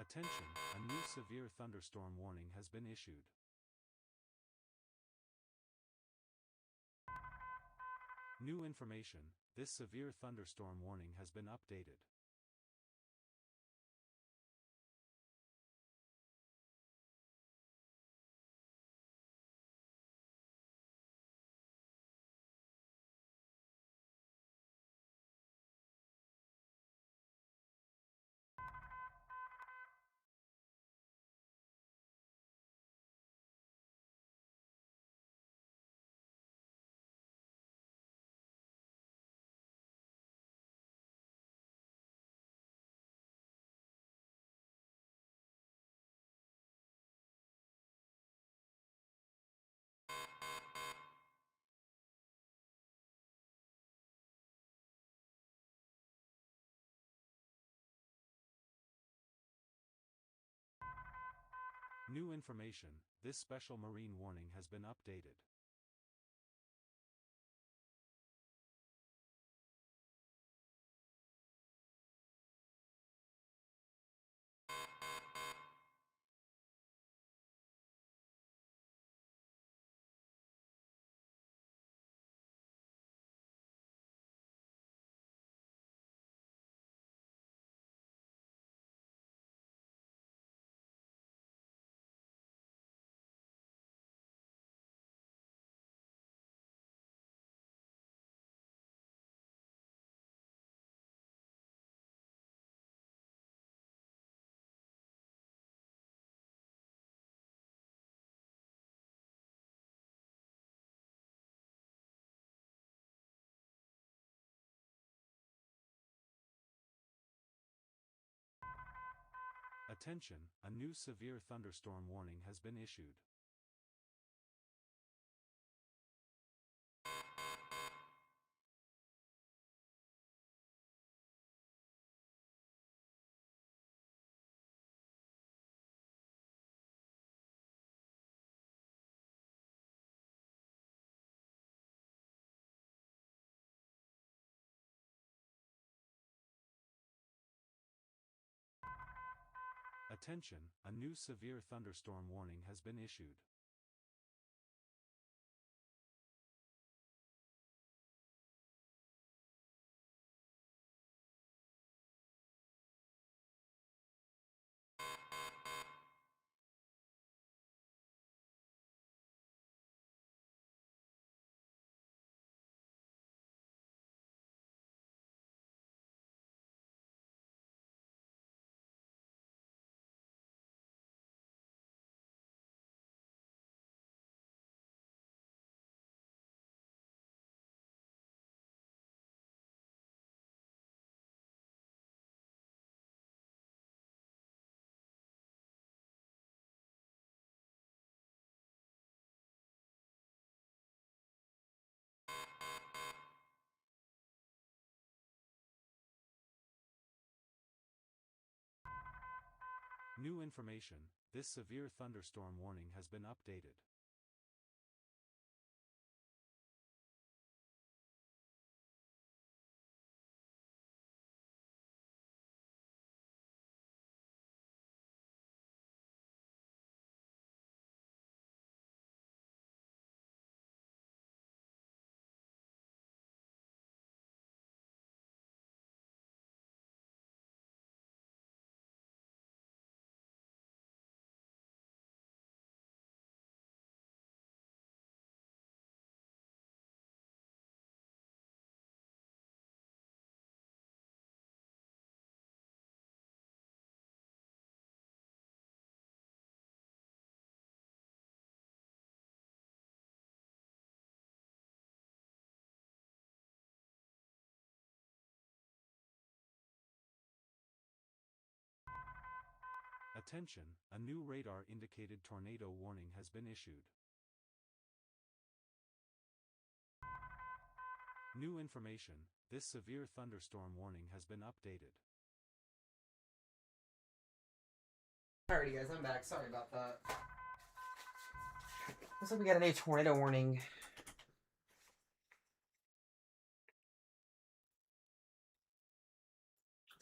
Attention, a new severe thunderstorm warning has been issued. New information. This severe thunderstorm warning has been updated. New information, this special marine warning has been updated. Attention, a new severe thunderstorm warning has been issued. Attention, a new severe thunderstorm warning has been issued. New information, this severe thunderstorm warning has been updated. Attention, a new radar-indicated tornado warning has been issued. New information, this severe thunderstorm warning has been updated. Alrighty guys, I'm back. Sorry about that. Looks like we got a new tornado warning.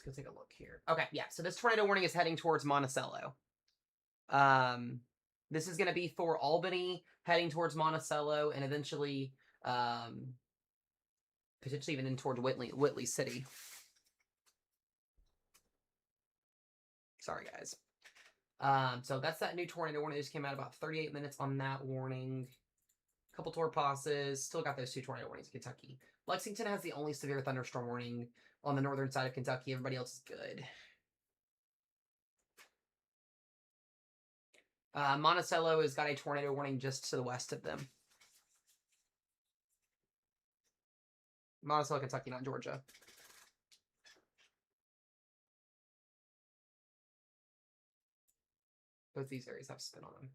Let's go take a look here. Okay, yeah, so this tornado warning is heading towards Monticello. This is going to be for Albany, heading towards Monticello, and eventually, potentially even in towards Whitley City. Sorry, guys. So that's that new tornado warning that just came out. About 38 minutes on that warning. A couple tour passes. Still got those two tornado warnings in Kentucky. Lexington has the only severe thunderstorm warning on the northern side of Kentucky. Everybody else is good. Monticello has got a tornado warning just to the west of them. Monticello, Kentucky, not Georgia. Both these areas have spin on them.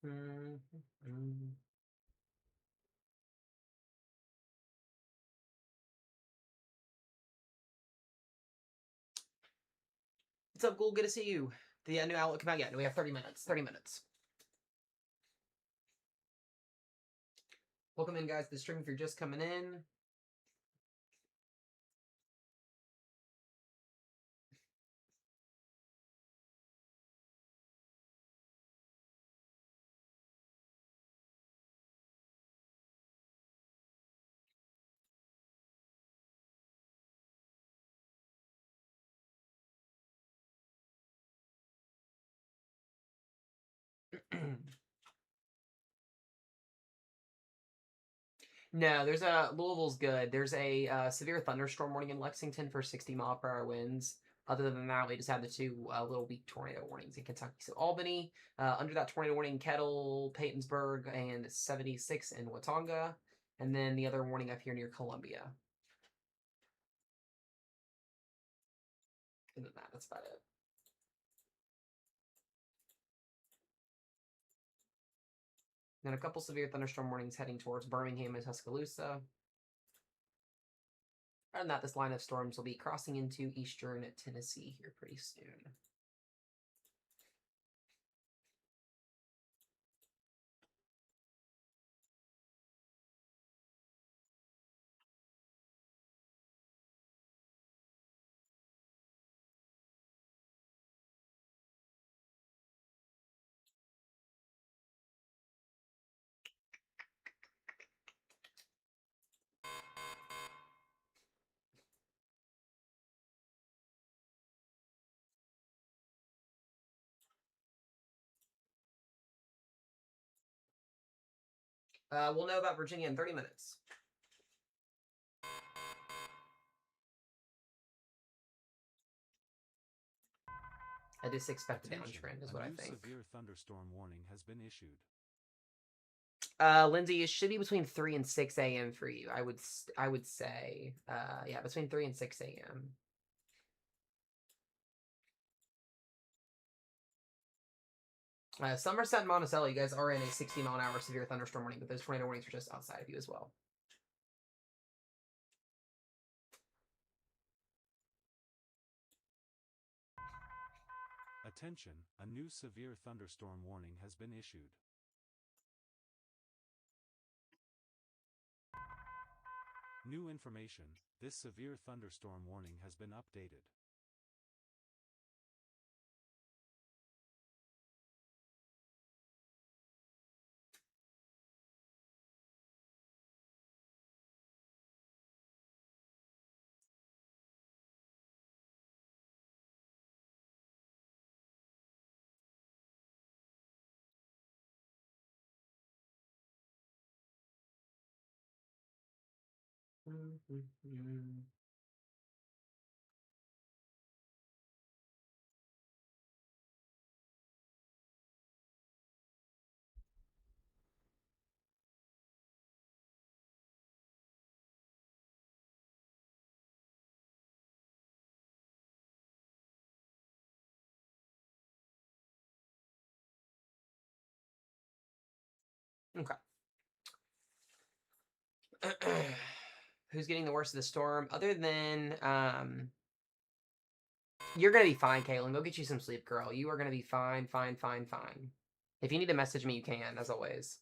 What's up, Gould? Good to see you. The new outlook come out yet? We have 30 minutes. 30 minutes. Welcome in, guys, to the stream if you're just coming in. No, there's a Louisville's good. There's a severe thunderstorm warning in Lexington for 60-mile-per-hour winds. Other than that, we just have the two little weak tornado warnings in Kentucky. So Albany, under that tornado warning, Kettle, Paytonsburg, and 76 in Watonga. And then the other warning up here near Columbia. And then that's about it. Then a couple severe thunderstorm warnings heading towards Birmingham and Tuscaloosa. Other than that, this line of storms will be crossing into eastern Tennessee here pretty soon. We'll know about Virginia in 30 minutes. I just expect a downtrend is what I think. A severe thunderstorm warning has been issued. Lindsay, it should be between 3 and 6 a.m. for you. I would say, yeah, between 3 and 6 a.m. Somerset and Monticello, you guys are in a 60-mile-an-hour severe thunderstorm warning, but those tornado warnings are just outside of you as well. Attention, a new severe thunderstorm warning has been issued. New information, this severe thunderstorm warning has been updated. Okay. Who's getting the worst of the storm? Other than, you're going to be fine, Kaylin. Go get you some sleep, girl. You are going to be fine, fine, fine, fine. If you need to message me, you can, as always.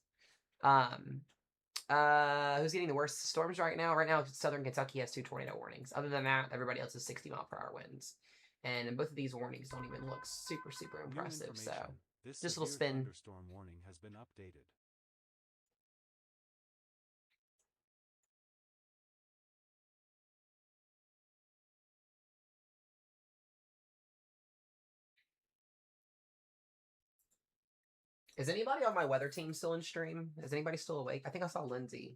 Who's getting the worst storms right now? Right now, Southern Kentucky has 2 tornado warnings. Other than that, everybody else is 60-mile-per-hour winds. And both of these warnings don't even look super, super impressive. So, this just a little spin. Thunderstorm warning has been updated. Is anybody on my weather team still in stream? Is anybody still awake? I think I saw Lindsay.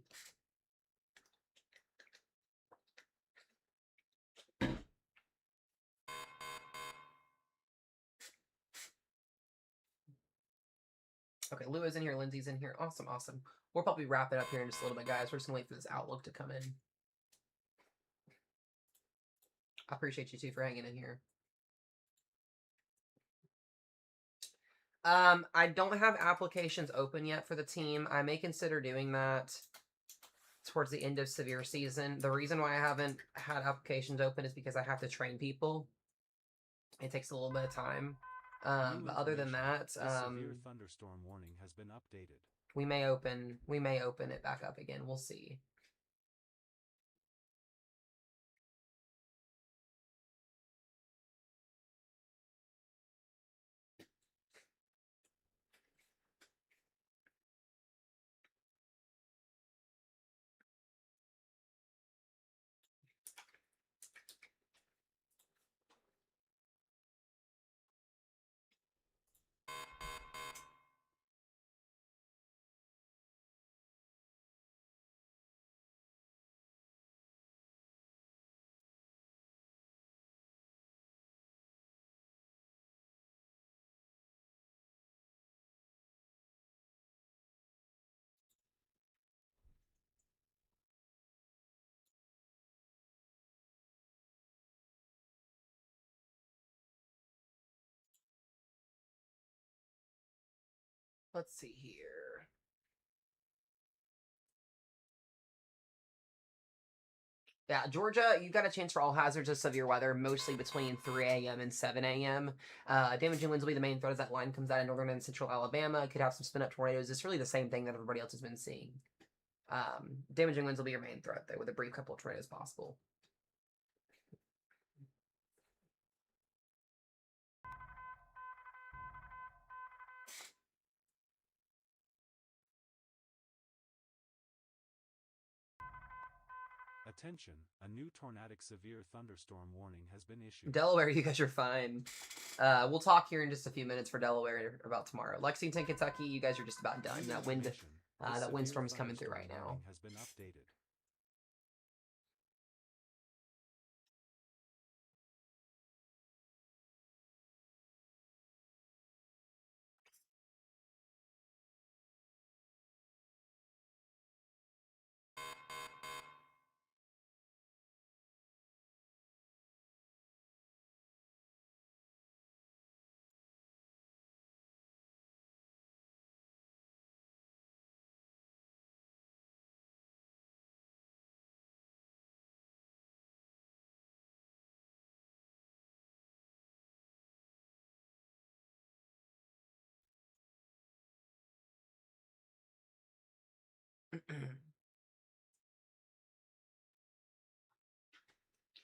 Okay, Lou is in here. Lindsay's in here. Awesome, awesome. We'll probably wrap it up here in just a little bit, guys. We're just going to wait for this outlook to come in. I appreciate you, too, for hanging in here. I don't have applications open yet for the team. I may consider doing that towards the end of severe season. The reason why I haven't had applications open is because I have to train people. It takes a little bit of time. But other than that, severe thunderstorm warning has been updated. we may open it back up again. We'll see. Let's see here. Yeah, Georgia, you got a chance for all hazards of severe weather, mostly between 3 a.m. and 7 a.m. Damaging winds will be the main threat as that line comes out of northern and central Alabama. It could have some spin-up tornadoes. It's really the same thing that everybody else has been seeing. Damaging winds will be your main threat, though, with a brief couple of tornadoes possible. Attention, a new tornadic severe thunderstorm warning has been issued. Delaware, you guys are fine. We'll talk here in just a few minutes for Delaware about tomorrow. Lexington, Kentucky, you guys are just about done. That windstorm's coming through right now. Has been updated.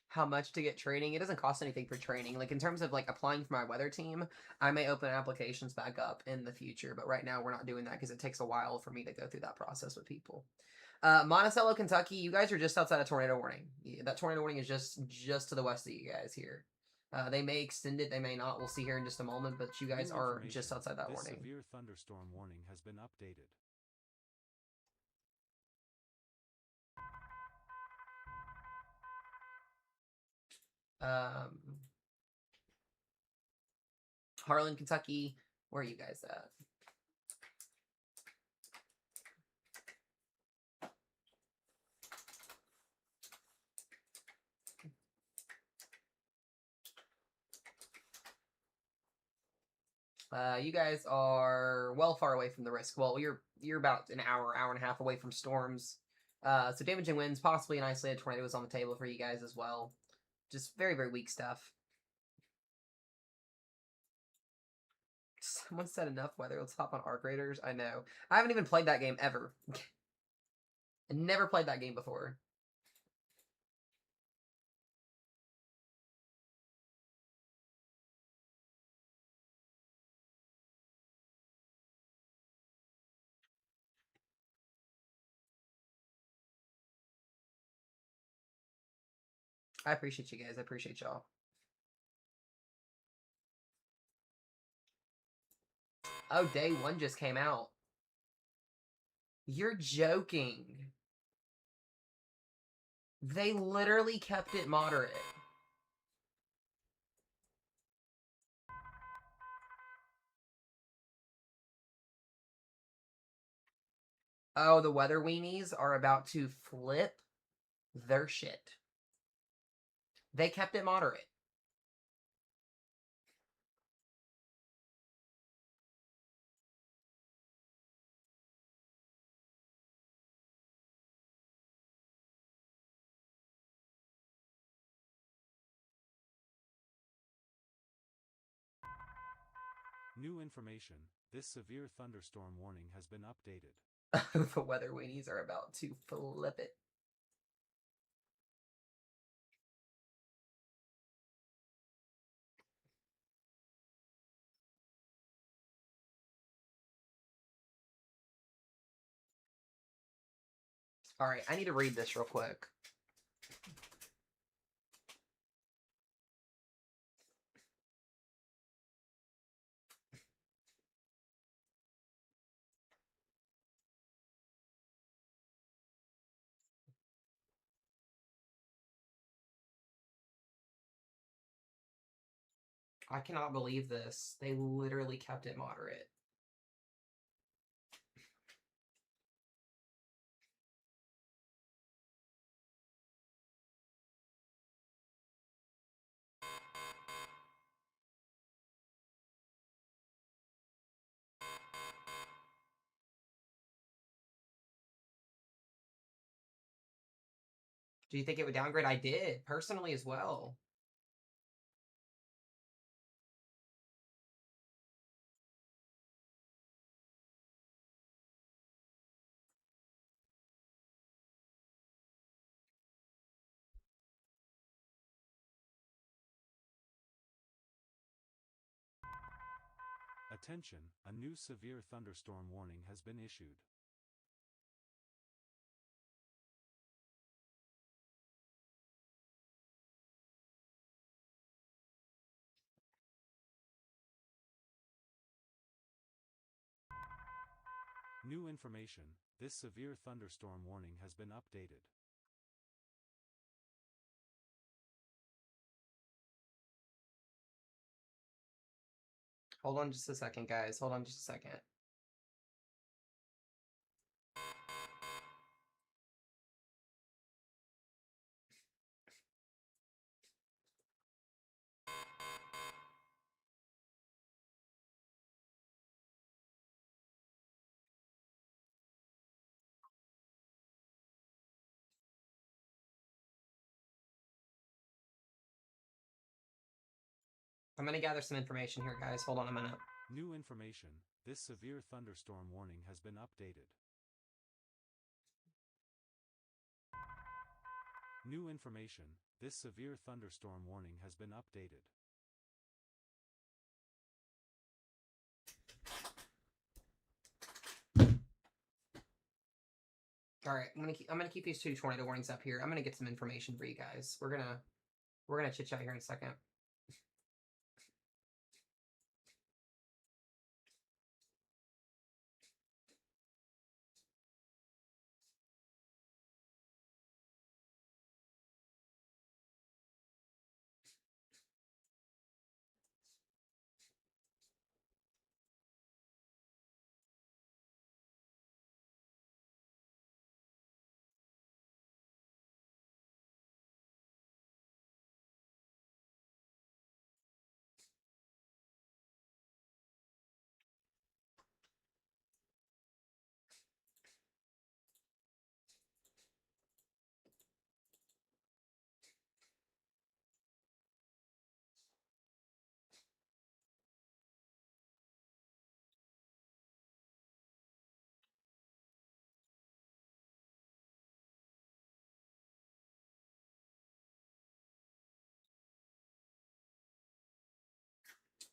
How much to get training? It doesn't cost anything for training. Like, in terms of, like, applying for my weather team, I may open applications back up in the future, but right now we're not doing that because it takes a while for me to go through that process with people. Monticello, Kentucky, you guys are just outside of tornado warning. Yeah, that tornado warning is just to the west of you guys here. They may extend it, they may not. We'll see here in just a moment, but you guys are just outside that warning. This severe thunderstorm warning has been updated. Harlan, Kentucky, where are you guys at? You guys are well far away from the risk. Well, you're about an hour and a half away from storms. So damaging winds, possibly an isolated tornado is on the table for you guys as well. Just very, very weak stuff. Someone said enough weather. Let's hop on Arc Raiders. I know. I haven't even played that game ever. I never played that game before. I appreciate you guys. I appreciate y'all. Oh, day one just came out. You're joking. They literally kept it moderate. Oh, the weather weenies are about to flip their shit. They kept it moderate. New information. This severe thunderstorm warning has been updated. The weather weenies are about to flip it. All right, I need to read this real quick. I cannot believe this. They literally kept it moderate. Do you think it would downgrade? I did, personally as well. Attention, a new severe thunderstorm warning has been issued. New information. This severe thunderstorm warning has been updated. Hold on just a second, guys. Hold on just a second. I'm gonna gather some information here, guys. Hold on a minute. New information. This severe thunderstorm warning has been updated. New information. This severe thunderstorm warning has been updated. All right, I'm gonna keep these two tornado warnings up here. I'm gonna get some information for you guys. We're gonna chit chat here in a second.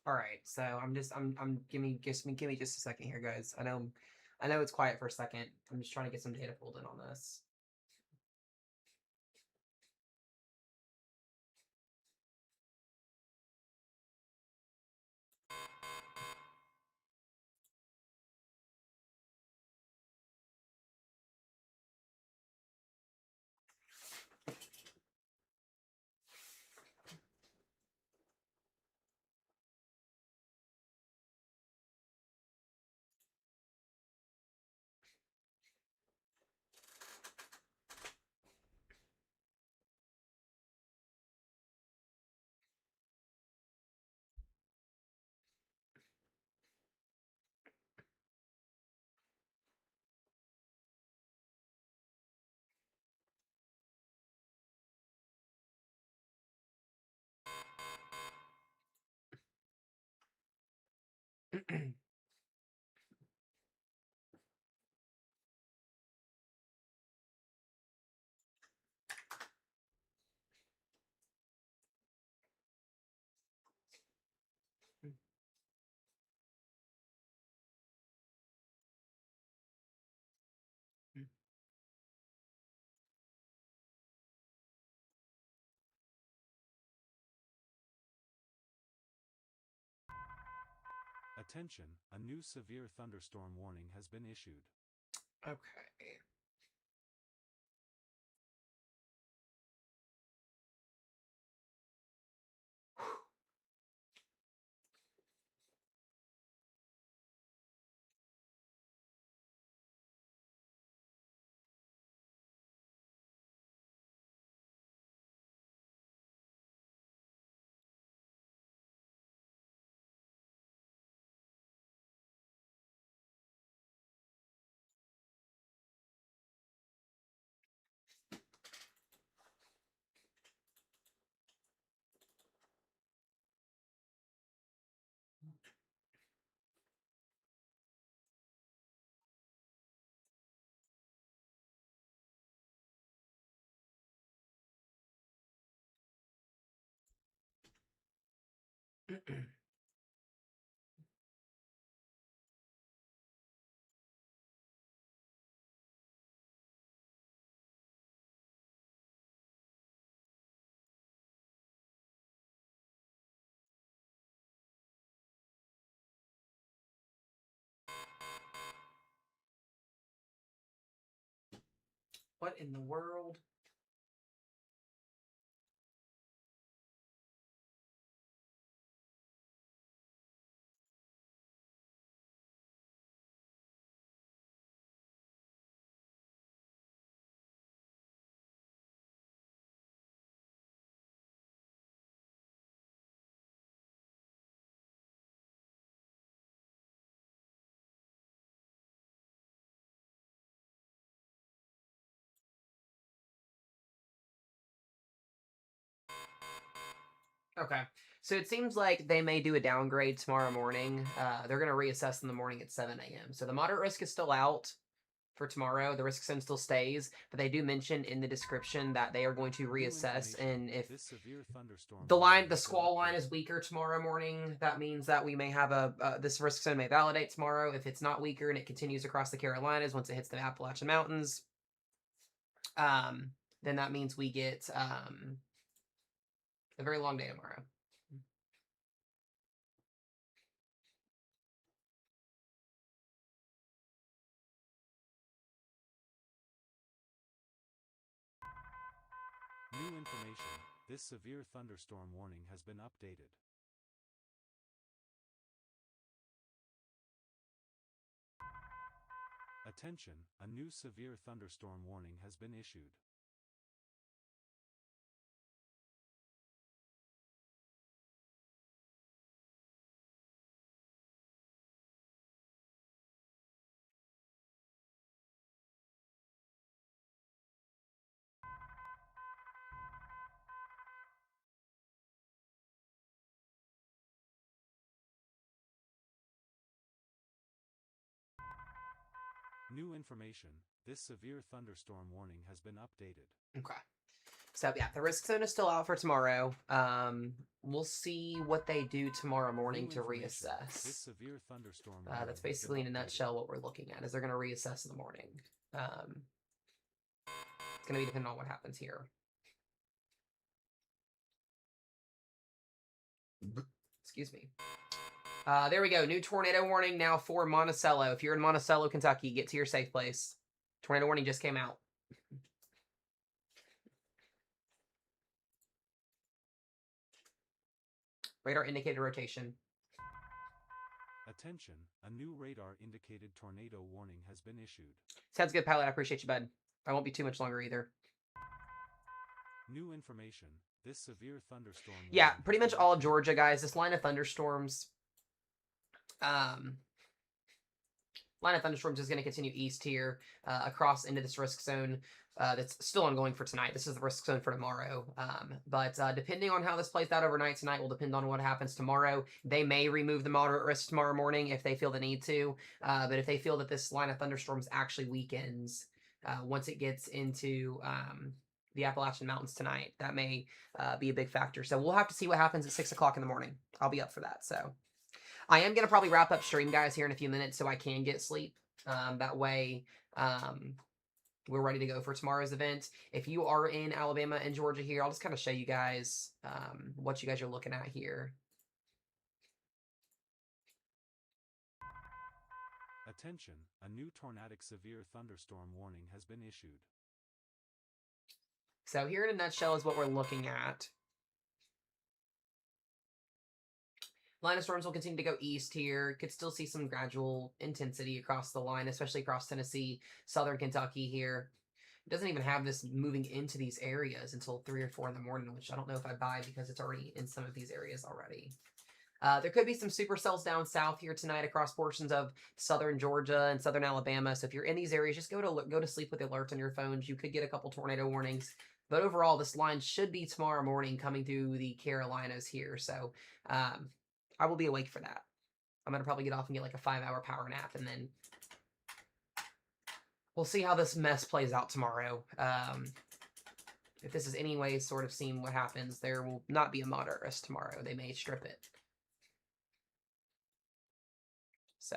All right, so I'm give me just a second here, guys. I know it's quiet for a second. I'm just trying to get some data pulled in on this. Attention, a new severe thunderstorm warning has been issued. Okay. What in the world? Okay. So it seems like they may do a downgrade tomorrow morning. They're going to reassess in the morning at 7 a.m. So the moderate risk is still out for tomorrow. The risk zone still stays, but they do mention in the description that they are going to reassess. And if this severe thunderstorm the squall line is weaker tomorrow morning, that means that we may have this risk zone may validate tomorrow. If it's not weaker and it continues across the Carolinas once it hits the Appalachian Mountains, then that means we get a very long day tomorrow. New information. This severe thunderstorm warning has been updated. Attention, a new severe thunderstorm warning has been issued. New information. This severe thunderstorm warning has been updated. Okay. So yeah, the risk zone is still out for tomorrow. We'll see what they do tomorrow morning to reassess. This severe thunderstorm that's basically in a nutshell what we're looking at. Is they're going to reassess in the morning. It's going to be dependent on what happens here. Excuse me. There we go. New tornado warning now for Monticello. If you're in Monticello, Kentucky, get to your safe place. Tornado warning just came out. Radar indicated rotation. Attention, a new radar indicated tornado warning has been issued. Sounds good, pilot. I appreciate you, bud. I won't be too much longer either. New information. This severe thunderstorm. Yeah, pretty much all of Georgia, guys. This line of thunderstorms. Line of thunderstorms is going to continue east here, across into this risk zone that's still ongoing for tonight. This is the risk zone for tomorrow. But depending on how this plays out overnight tonight will depend on what happens tomorrow. They may remove the moderate risk tomorrow morning if they feel the need to. But if they feel that this line of thunderstorms actually weakens once it gets into the Appalachian Mountains tonight, that may be a big factor. So we'll have to see what happens at 6 o'clock in the morning. I'll be up for that. So I am going to probably wrap up stream, guys, here in a few minutes so I can get sleep. That way we're ready to go for tomorrow's event. If you are in Alabama and Georgia here, I'll just kind of show you guys what you guys are looking at here. Attention, a new tornadic severe thunderstorm warning has been issued. So here in a nutshell is what we're looking at. Line of storms will continue to go east here. Could still see some gradual intensity across the line, especially across Tennessee, southern Kentucky here. It doesn't even have this moving into these areas until 3 or 4 in the morning, which I don't know if I buy because it's already in some of these areas already. There could be some supercells down south here tonight across portions of southern Georgia and southern Alabama. So if you're in these areas, just go to sleep with alerts on your phones. You could get a couple tornado warnings. But overall, this line should be tomorrow morning coming through the Carolinas here. So I will be awake for that. I'm going to probably get off and get like a 5-hour power nap, and then we'll see how this mess plays out tomorrow. If this is any way sort of seeing what happens, there will not be a moderate risk tomorrow. They may strip it. So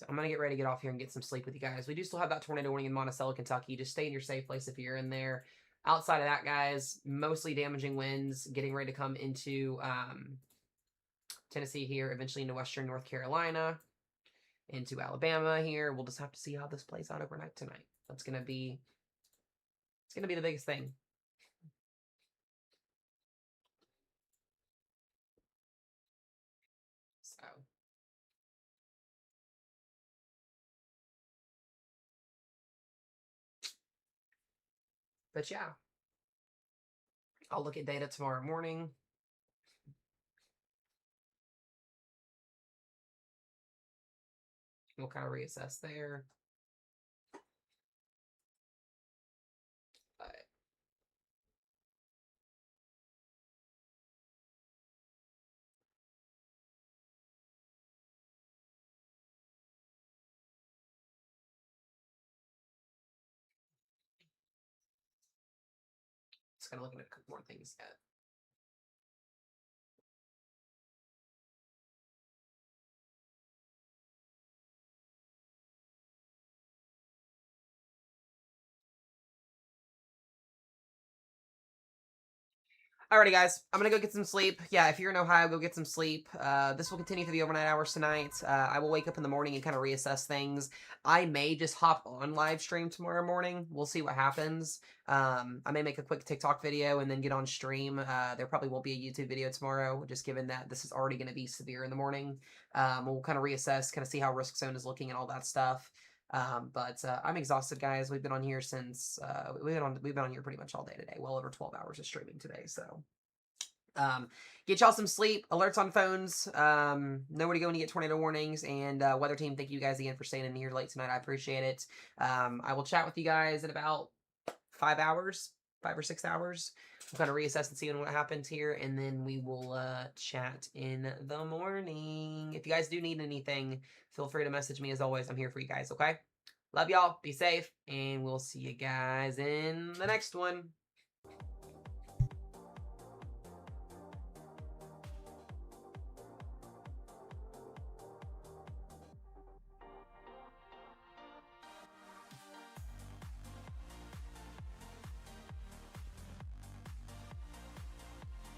I'm going to get ready to get off here and get some sleep with you guys. We do still have that tornado warning in Monticello, Kentucky. Just stay in your safe place if you're in there. Outside of that, guys, mostly damaging winds getting ready to come into Tennessee here, eventually into western North Carolina, into Alabama here. We'll just have to see how this plays out overnight tonight. It's going to be the biggest thing. So but yeah, I'll look at data tomorrow morning. We'll kind of reassess there. But just kind of looking at a couple more things yet. Alrighty, guys. I'm going to go get some sleep. Yeah, if you're in Ohio, go get some sleep. This will continue for the overnight hours tonight. I will wake up in the morning and kind of reassess things. I may just hop on live stream tomorrow morning. We'll see what happens. I may make a quick TikTok video and then get on stream. There probably won't be a YouTube video tomorrow, just given that this is already going to be severe in the morning. We'll kind of reassess, kind of see how risk zone is looking and all that stuff. But I'm exhausted, guys. We've been on here since we've been on here pretty much all day today. Well over 12 hours of streaming today. So get y'all some sleep. Alerts on phones. Know where to go when you get tornado warnings. And weather team, thank you guys again for staying in here late tonight. I appreciate it. I will chat with you guys in about 5 hours, 5 or 6 hours. We'll kind of reassess and see what happens here, and then we will chat in the morning. If you guys do need anything, feel free to message me. As always, I'm here for you guys, okay? Love y'all. Be safe, and we'll see you guys in the next one.